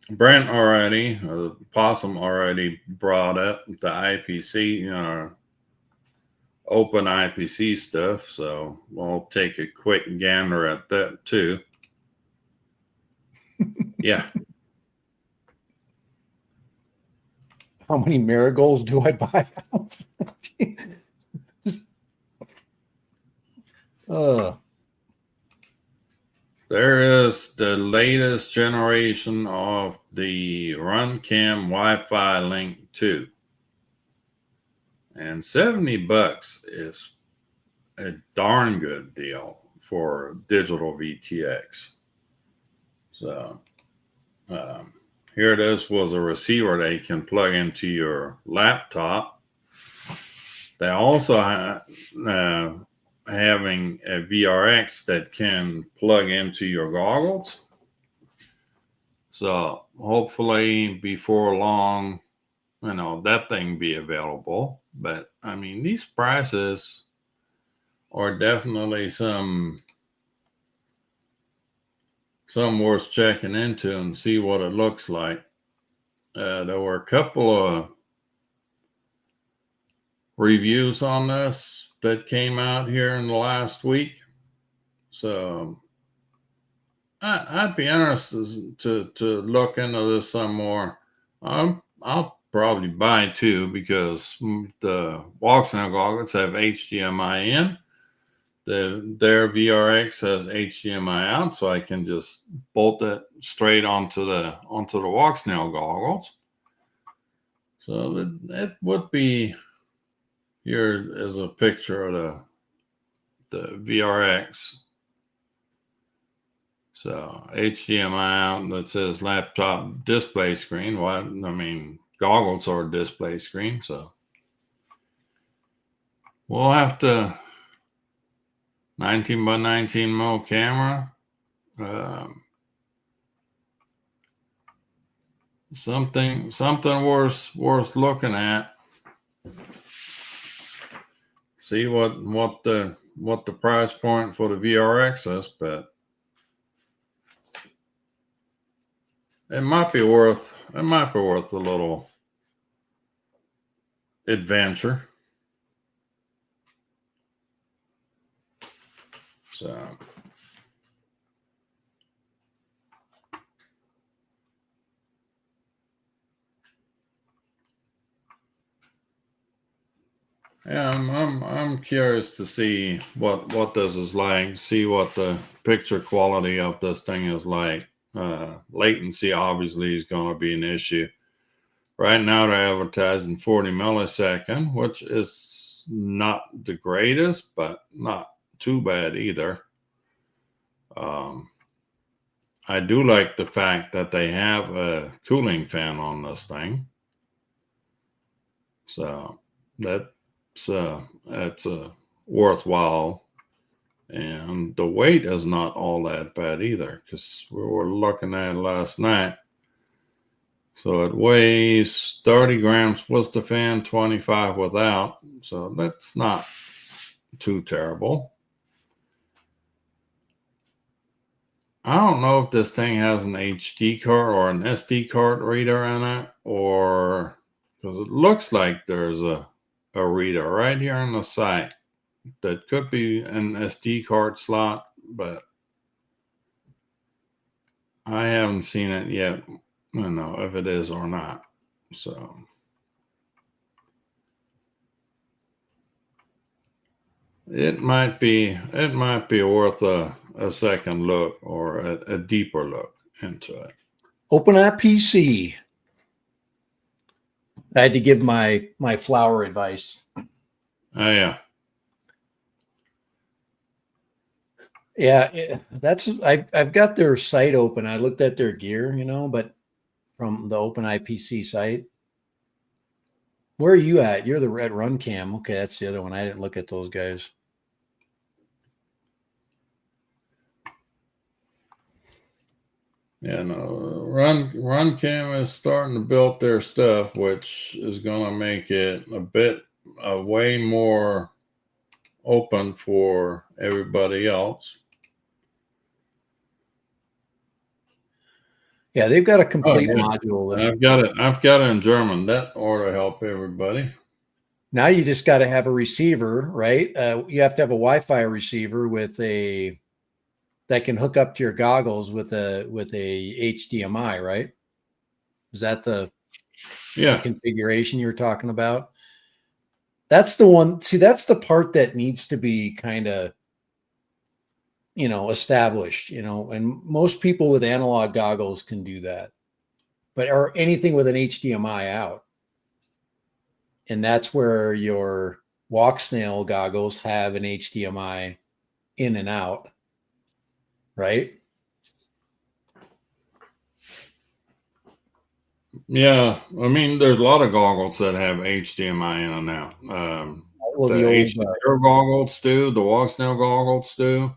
Brent already, Possum already brought up the IPC, open IPC stuff. So we'll take a quick gander at that too. Yeah. How many marigolds do I buy? Just, There is the latest generation of the RunCam Wi-Fi Link 2. And $70 is a darn good deal for digital VTX. So here it is was a receiver that you can plug into your laptop. They also having a VRX that can plug into your goggles. So hopefully before long, that thing be available. But I mean, these prices are definitely some worth checking into and see what it looks like. There were a couple of reviews on this that came out here in the last week. So I'd be interested to look into this some more. I'll probably buy two because the Walksnail goggles have HDMI in. Their VRX has HDMI out, so I can just bolt it straight onto the Walksnail goggles. So it would be, here is a picture of the VRX. So HDMI out that says laptop display screen. Goggles are display screen, so we'll have to 19 by 19 mil camera. Something worth looking at. See what the price point for the VRX is, but it might be worth a little adventure. So yeah, I'm curious to see what this is like. See what the picture quality of this thing is like. Latency obviously is going to be an issue. Right now they're advertising 40 millisecond, which is not the greatest, but not too bad either. I do like the fact that they have a cooling fan on this thing. So that's worthwhile. And the weight is not all that bad either, because we were looking at it last night. So it weighs 30 grams plus the fan, 25 without. So that's not too terrible. I don't know if this thing has an HD card or an SD card reader in it, or because it looks like there's a reader right here on the side that could be an SD card slot, but I haven't seen it yet. I don't know if it is or not. So it might be worth a second look or a deeper look into it. Open IPC. I had to give my flower advice. Oh yeah. Yeah, that's I've got their site open. I looked at their gear, but from the Open IPC site. Where are you at? You're the at RunCam. Okay, that's the other one. I didn't look at those guys. Runcam is starting to build their stuff, which is going to make it a way more open for everybody else. Yeah, they've got a complete module. And I've got it in German. That ought to help everybody. Now you just got to have a receiver, right? You have to have a Wi-Fi receiver that can hook up to your goggles with a HDMI, right? Is that the configuration you're talking about? That's the one. See, that's the part that needs to be kind of, established, and most people with analog goggles can do that, or anything with an HDMI out. And that's where your walk snail goggles have an HDMI in and out, right? Yeah, I mean, there's a lot of goggles that have HDMI in and out. Well, the HDR goggles do, the walk snail goggles do.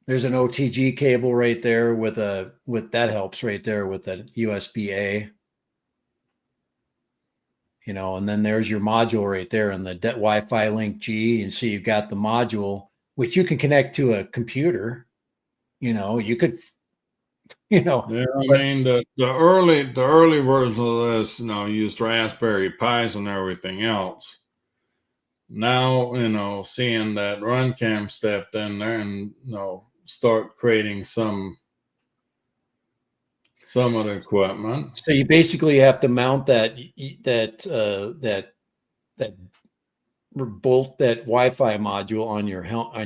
There's an OTG cable right there with that helps right there with the USB-A. And then there's your module right there and the Wi-Fi link G. And so you've got the module, which you can connect to a computer. You could, Yeah, I mean, the early version of this, used Raspberry Pis and everything else. Now, seeing that Runcam stepped in there and, start creating some of the equipment. So you basically have to mount that bolt that Wi-Fi module on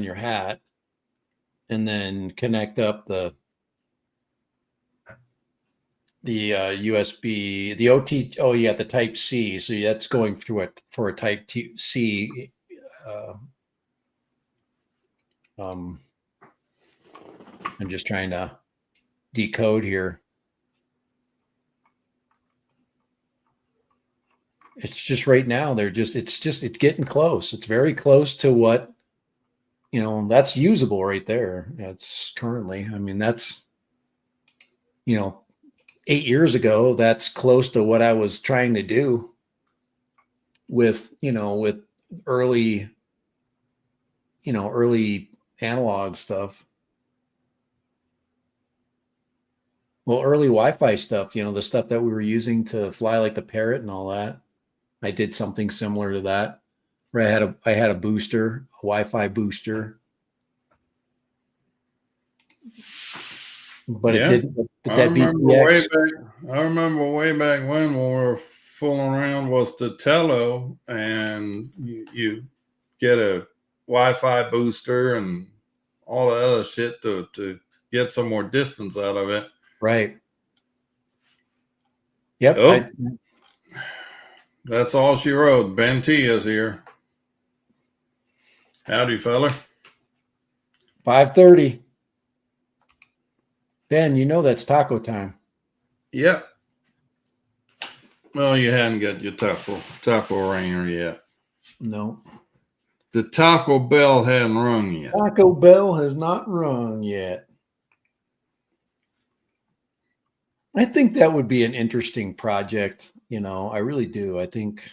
your hat, and then connect up the USB, the OT. Oh, yeah, the Type C. So that's going through for a Type C. I'm just trying to decode here. It's just right now it's getting close. It's very close to what, that's usable right there. It's currently, I mean, that's, 8 years ago, that's close to what I was trying to do with early analog stuff. Well, early Wi-Fi stuff, the stuff that we were using to fly like the Parrot and all that. I did something similar to that, where I had a booster, a Wi-Fi booster. But it didn't. I remember way back when we were fooling around was the Tello, and you get a Wi-Fi booster and all the other shit to get some more distance out of it. Right. Yep. Oh, that's all she wrote. Ben T is here. Howdy, fella. 5:30. Ben, that's taco time. Yep. Well, you hadn't got your taco ringer yet. No. The Taco Bell hadn't rung yet. Taco Bell has not rung yet. I think that would be an interesting project. I really do. I think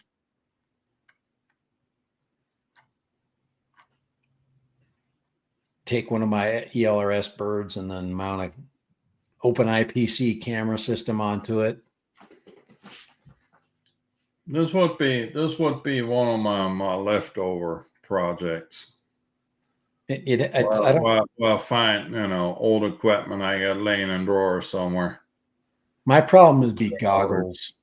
take one of my ELRS birds and then mount a open IPC camera system onto it. This would be one of my leftover projects. Well, find old equipment I got laying in drawers somewhere. My problem is goggles.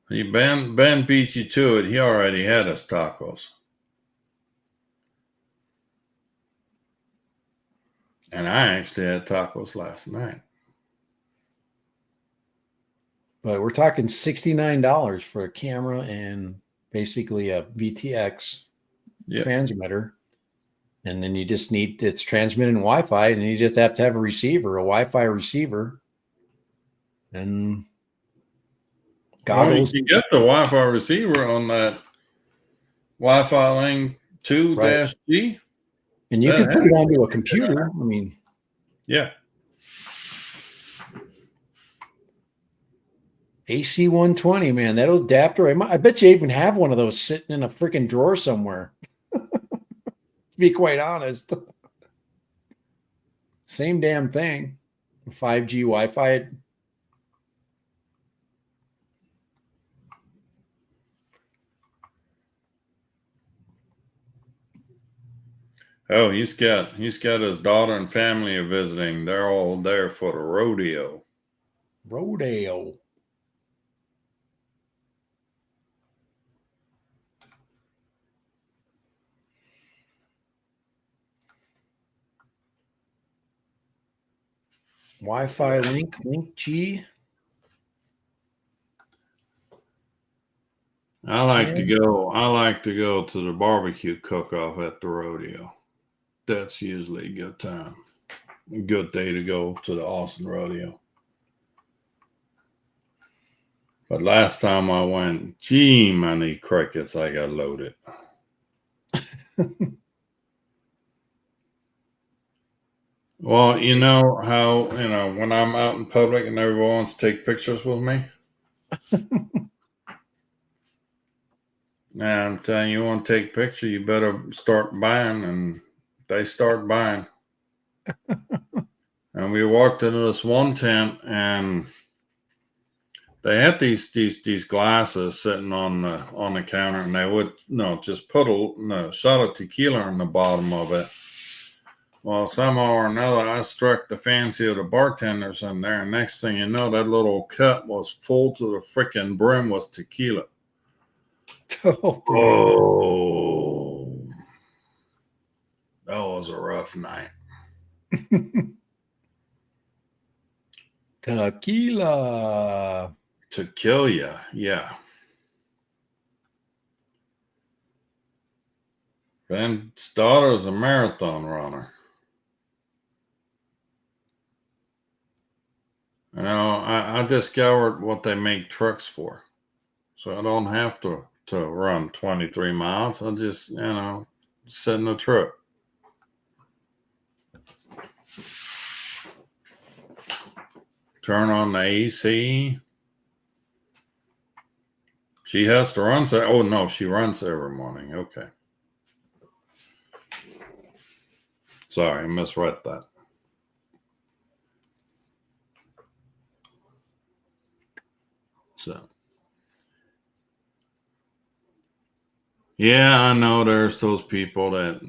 Ben beat you to it. He already had us tacos. And I actually had tacos last night. But we're talking $69 for a camera and basically a VTX transmitter. And then you just need, it's transmitting Wi-Fi, and you just have to have a Wi-Fi receiver. And goggles. Well, you can get the Wi-Fi receiver on that Wi-Fi link 2-G. And you can put it onto a computer. I mean, yeah. AC 120, man, that adapter. I bet you even have one of those sitting in a freaking drawer somewhere. To be quite honest. Same damn thing. 5G Wi-Fi. Oh, he's got his daughter and family are visiting. They're all there for the rodeo. Rodeo. Wi-Fi link G. I like to go to the barbecue cook-off at the rodeo. That's usually a good time. A good day to go to the Austin rodeo. But last time I went, gee, many crickets, I got loaded. Well, you know how, when I'm out in public and everyone wants to take pictures with me? Now, I'm telling you, want to take a picture, you better start buying, and they start buying. And we walked into this one tent, and they had these glasses sitting on the counter, and they would just put a shot of tequila in the bottom of it. Well, somehow or another, I struck the fancy of the bartenders in there, and next thing you know, that little cup was full to the freaking brim with tequila. Oh, that was a rough night. Tequila. To kill you, yeah. Ben's daughter's a marathon runner. I discovered what they make trucks for. So I don't have to run 23 miles. I just, sit in the truck. Turn on the AC. She has to run. Oh, no, she runs every morning. Okay. Sorry, I misread that. So. Yeah, I know there's those people that,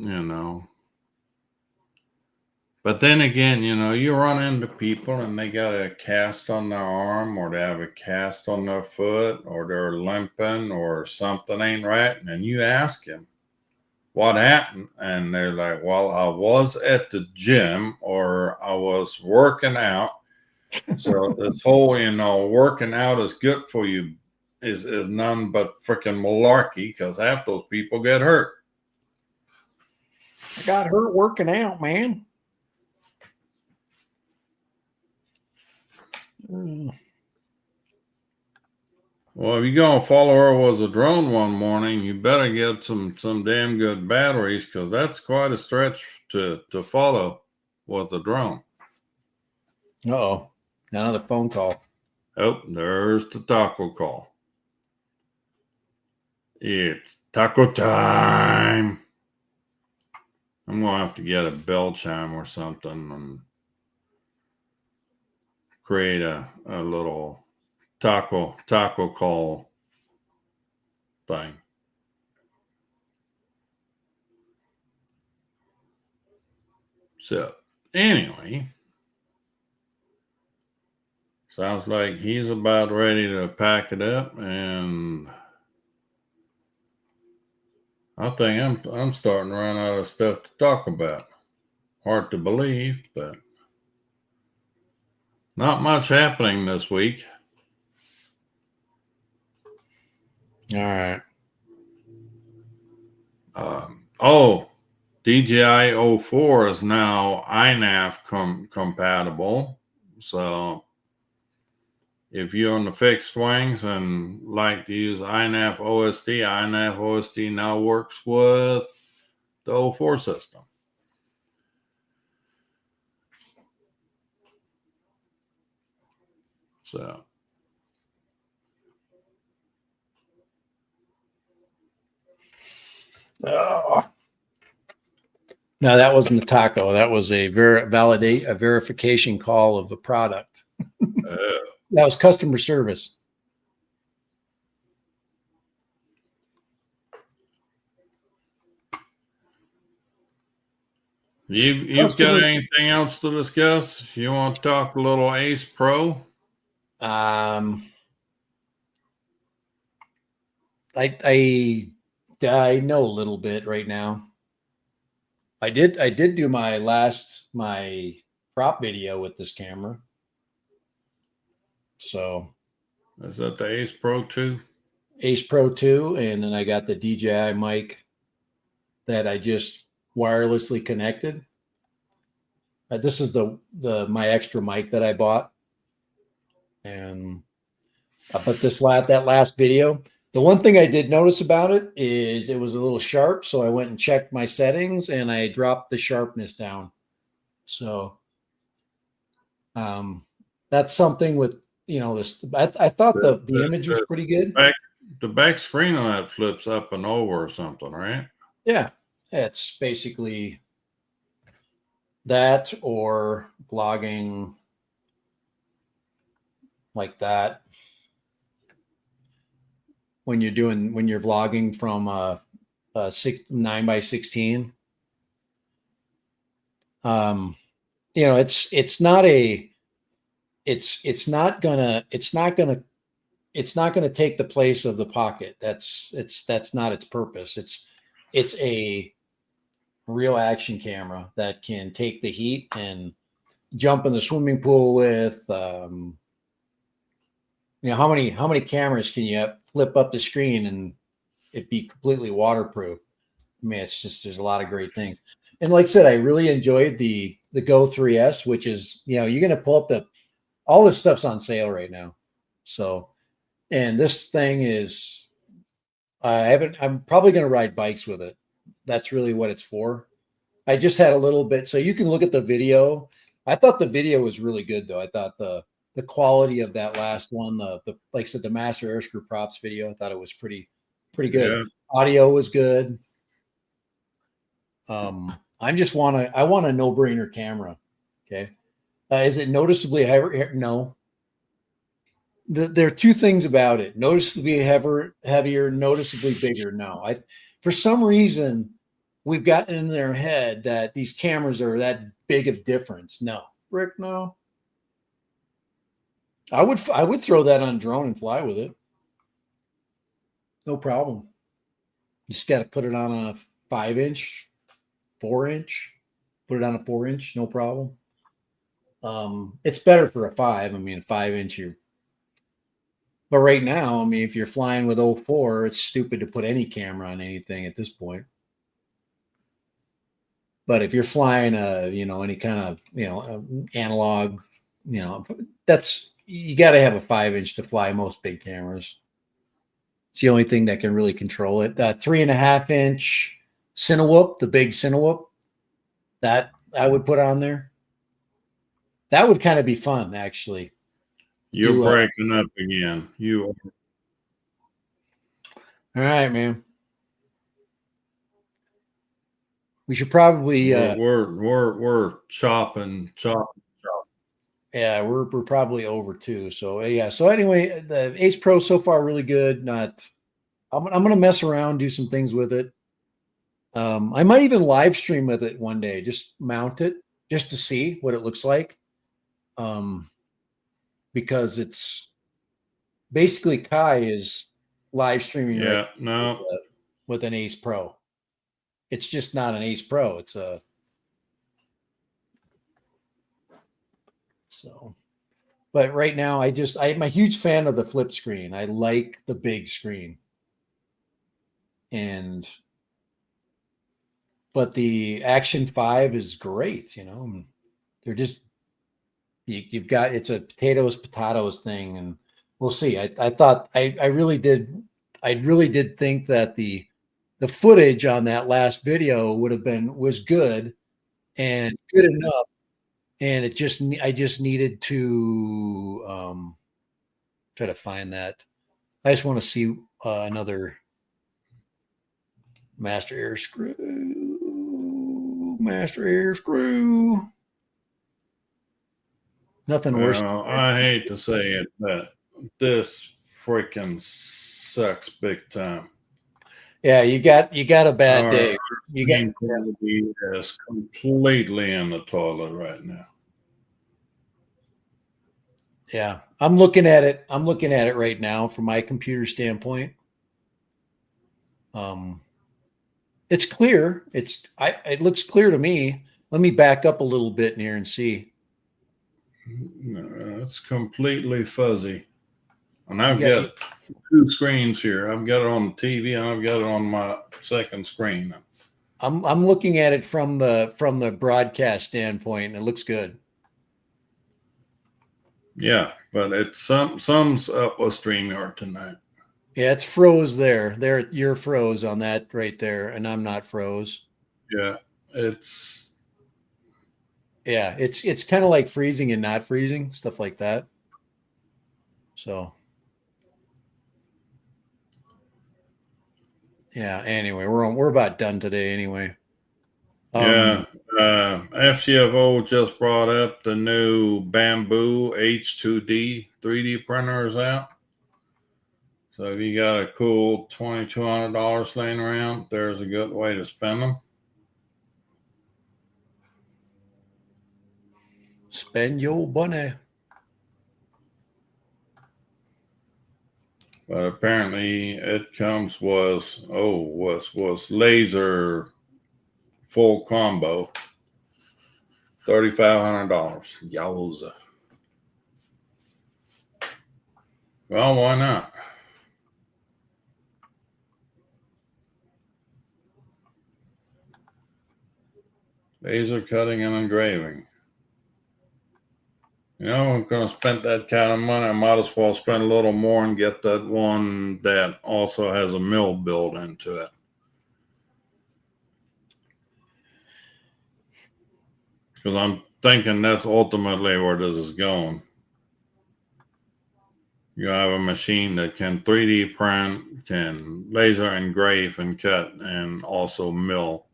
But then again, you run into people and they got a cast on their arm, or they have a cast on their foot, or they're limping, or something ain't right. And you ask them, what happened? And they're like, well, I was at the gym, or I was working out. So this whole, working out is good for you is none but freaking malarkey, because half those people get hurt. I got hurt working out, man. Well, if you're going to follow her was a drone one morning, you better get some damn good batteries, because that's quite a stretch to follow with a drone. Uh-oh. Another phone call. Oh, there's the taco call. It's taco time. I'm going to have to get a bell chime or something and create a little taco call thing. So, anyway, sounds like he's about ready to pack it up, and I think I'm starting to run out of stuff to talk about. Hard to believe, but not much happening this week. All right. DJI 04 is now iNav compatible. So if you're on the fixed wings and like to use iNav OSD now works with the 04 system. So. Oh. No, that wasn't a taco. That was a verification call of the product. That was customer service. You've got anything else to discuss? If you want to talk a little Ace Pro? I know a little bit right now. I did do my prop video with this camera. So is that the Ace Pro 2? Ace Pro 2, and then I got the DJI mic that I just wirelessly connected. This is my extra mic that I bought. And but that last video, the one thing I did notice about it is it was a little sharp. So I went and checked my settings and I dropped the sharpness down. So that's something with, this. I thought the image was pretty good. The back screen on that flips up and over or something, right? Yeah. It's basically that or vlogging like that. When you're vlogging from a 9x16, it's not gonna take the place of the pocket. That's not its purpose. It's a real action camera that can take the heat and jump in the swimming pool with. How many cameras can you flip up the screen and it be completely waterproof? I mean, there's a lot of great things. And like I said, I really enjoyed the Go 3S, which is, you're going to pull up all this stuff's on sale right now. So, and this thing is, I'm probably going to ride bikes with it. That's really what it's for. I just had a little bit, so you can look at the video. I thought the video was really good though. I thought the quality of that last one, the like I said, the Master Airscrew Props video, I thought it was pretty good. Yeah. Audio was good. I want a no-brainer camera. Okay. Is it noticeably heavier? No. There are two things about it: noticeably heavier, noticeably bigger. No, for some reason we've gotten in their head that these cameras are that big of difference. No, Rick, no. I would throw that on a drone and fly with it. No problem. Just got to put it on a 5-inch, 4-inch. Put it on a 4-inch, no problem. It's better for a 5. I mean, 5-inch, but right now, I mean, if you're flying with 04, it's stupid to put any camera on anything at this point. But if you're flying any kind of, analog, that's, you got to have a 5-inch to fly most big cameras. It's the only thing that can really control it. 3.5-inch Cinewhoop, the big Cinewhoop, that I would put on there. That would kind of be fun, actually. You're breaking up again. You are. All right, man. We should probably we're chopping. Yeah, we're probably over too. So yeah. So anyway, the Ace Pro so far really good. I'm gonna mess around, do some things with it. I might even live stream with it one day. Just mount it just to see what it looks like. Because it's basically Kai is live streaming with an Ace Pro. It's just not an Ace Pro. It's but right now I'm a huge fan of the flip screen. I like the big screen. But the Action 5 is great, They're just you've got, it's a potatoes thing, and we'll see. I really did think that the the footage on that last video was good and good enough. And I just needed to try to find that. I just want to see another master air screw, master air screw. Nothing worse. I hate to say it, but this freaking sucks big time. Yeah, you got a bad day. You got quality is completely in the toilet right now. Yeah, I'm looking at it. I'm looking at it right now from my computer standpoint. It's clear. It looks clear to me. Let me back up a little bit in here and see. It's completely fuzzy. And I've got two screens here. I've got it on the TV and I've got it on my second screen. I'm looking at it from the broadcast standpoint, and it looks good. Yeah, but it sums up with StreamYard tonight. Yeah, it's froze there. You're froze on that right there, and I'm not froze. Yeah, it's kind of like freezing and not freezing, stuff like that. So yeah, anyway, we're about done today anyway. FCFO just brought up the new Bamboo H2D 3D printers out. So if you got a cool $2,200 laying around, there's a good way to spend them. Spend your money. But apparently it comes was laser full combo, $3,500. Yowza. Well, why not? Laser cutting and engraving. You know, I'm going to spend that kind of money. I might as well spend a little more and get that one that also has a mill built into it. Because I'm thinking that's ultimately where this is going. You have a machine that can 3D print, can laser engrave and cut, and also mill.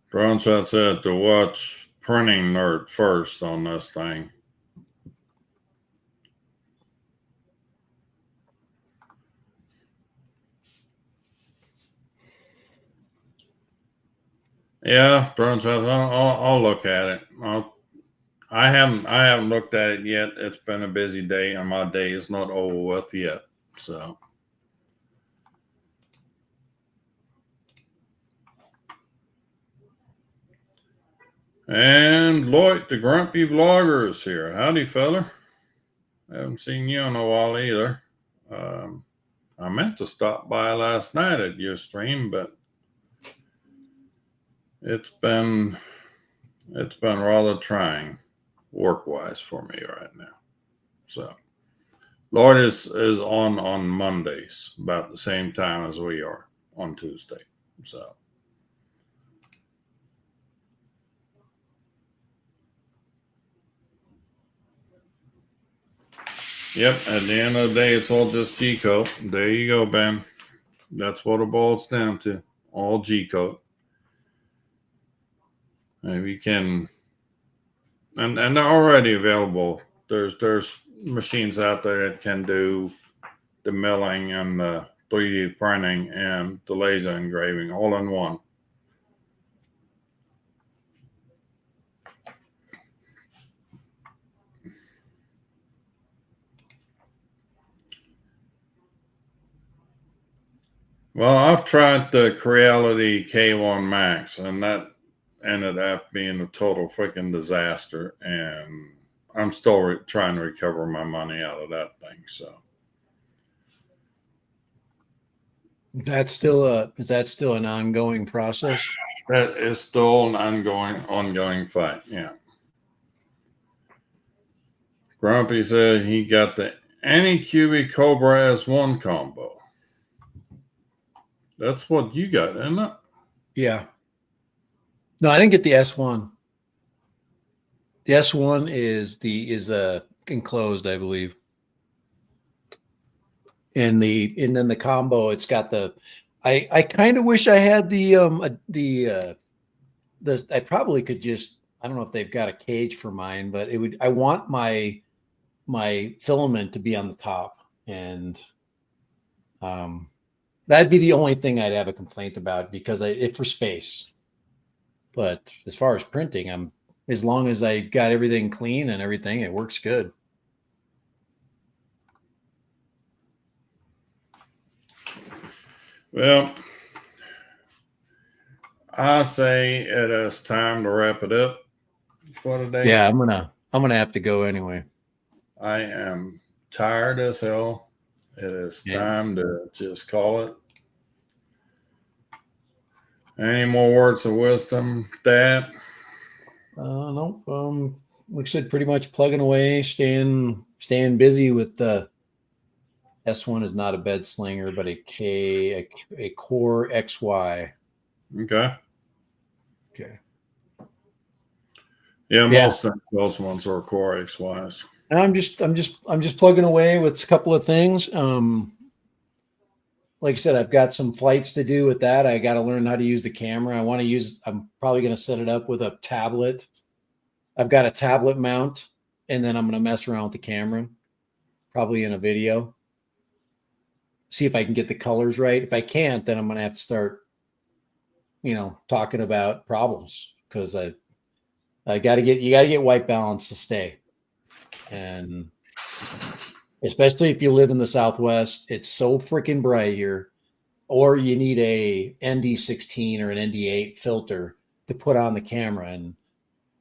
Brownshot said to watch Printing Nerd first on this thing. Yeah, Brownshot, I'll look at it. I haven't looked at it yet. It's been a busy day, and my day is not over with yet. So. And Lloyd, the grumpy vlogger, is here. Howdy, fella. I haven't seen you in a while either. I meant to stop by last night at your stream, but it's been rather trying work-wise for me right now. So Lloyd is on Mondays about the same time as we are on Tuesday. So. Yep, at the end of the day, it's all just G-code. There you go, Ben. That's what it boils down to. All G-code. Maybe you can, and they're already available. There's machines out there that can do the milling and the 3D printing and the laser engraving all in one. Well, I've tried the Creality K1 Max, and that ended up being a total freaking disaster. And I'm still trying to recover my money out of that thing. So Is that still an ongoing process? That is still an ongoing fight. Yeah. Grumpy said he got the AnyQB Cobra S1 combo. That's what you got, isn't it? Yeah. No, I didn't get the S1. The S1 is enclosed, I believe. And then the combo, it's got the I kind of wish I had the I probably could just, I don't know if they've got a cage for mine, but I want my filament to be on the top, and that'd be the only thing I'd have a complaint about, because it for space. But as far as printing, as long as I got everything clean and everything, it works good. Well, I say it is time to wrap it up for today. Yeah, I'm gonna have to go anyway. I am tired as hell. It is time to just call it. Any more words of wisdom, Dad? No. Like I said, pretty much plugging away, staying busy with the S1 is not a bed slinger, but a Core XY. Okay. Okay. Yeah, most of those ones are Core XYs. And I'm just plugging away with a couple of things. Like I said, I've got some flights to do with that. I got to learn how to use the camera. I'm probably going to set it up with a tablet. I've got a tablet mount, and then I'm going to mess around with the camera, probably in a video. See if I can get the colors right. If I can't, then I'm going to have to start, talking about problems, because you got to get white balance to stay. And especially if you live in the Southwest, it's so freaking bright here. Or you need a ND16 or an ND8 filter to put on the camera. And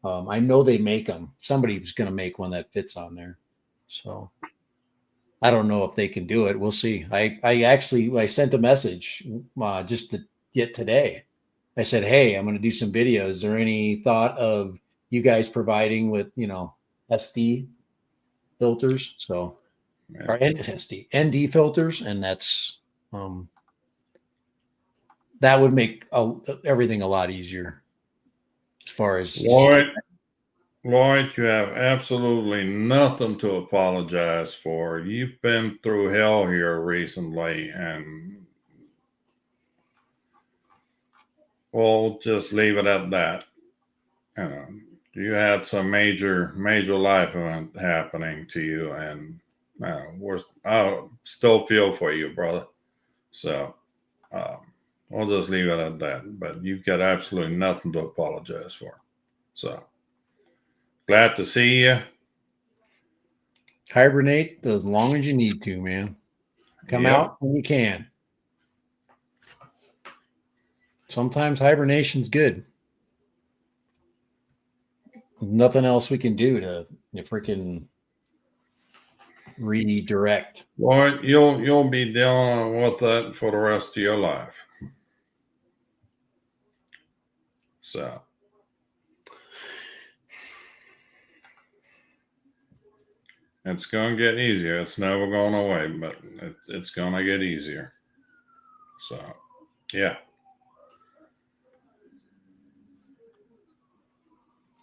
I know they make them. Somebody's going to make one that fits on there. So I don't know if they can do it. We'll see. I sent a message just to get today. I said, hey, I'm going to do some videos. Is there any thought of you guys providing with, SD filters? So, or ND filters. And that's, that would make everything a lot easier as far as Lloyd, you have absolutely nothing to apologize for. You've been through hell here recently, and we'll just leave it at that. You had some major life event happening to you, and I still feel for you, brother. So we'll just leave it at that. But you've got absolutely nothing to apologize for. So glad to see you. Hibernate as long as you need to, man. Come out when you can. Sometimes hibernation's good. Nothing else we can do to freaking redirect. Well, you'll be dealing with that for the rest of your life. So it's going to get easier. It's never going away, but it's going to get easier. So, yeah.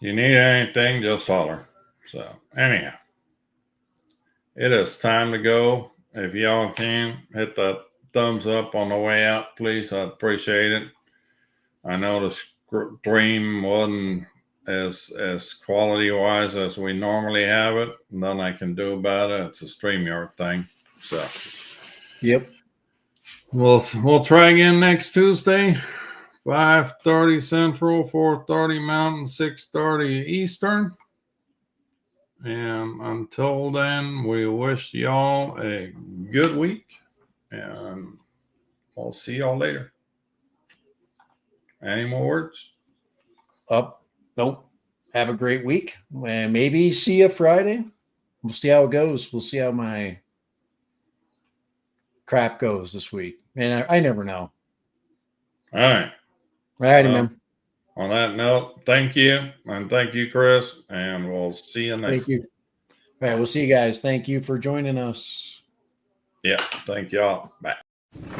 You need anything, just holler. So, anyhow, it is time to go. If y'all can, hit that thumbs up on the way out, please. I'd appreciate it. I know the stream wasn't as quality wise as we normally have it. Nothing I can do about it. It's a StreamYard thing. So, yep. We'll try again next Tuesday, 5:30 Central, 4:30 Mountain, 6:30 Eastern. And until then, we wish y'all a good week, and we'll see y'all later. Any more words? Nope. Have a great week. And maybe see you Friday. We'll see how it goes. We'll see how my crap goes this week. And I never know. All right. Righty, man. on that note, thank you. And thank you, Chris. And we'll see you next. Thank you. All right, we'll see you guys. Thank you for joining us. Yeah. Thank y'all. Bye.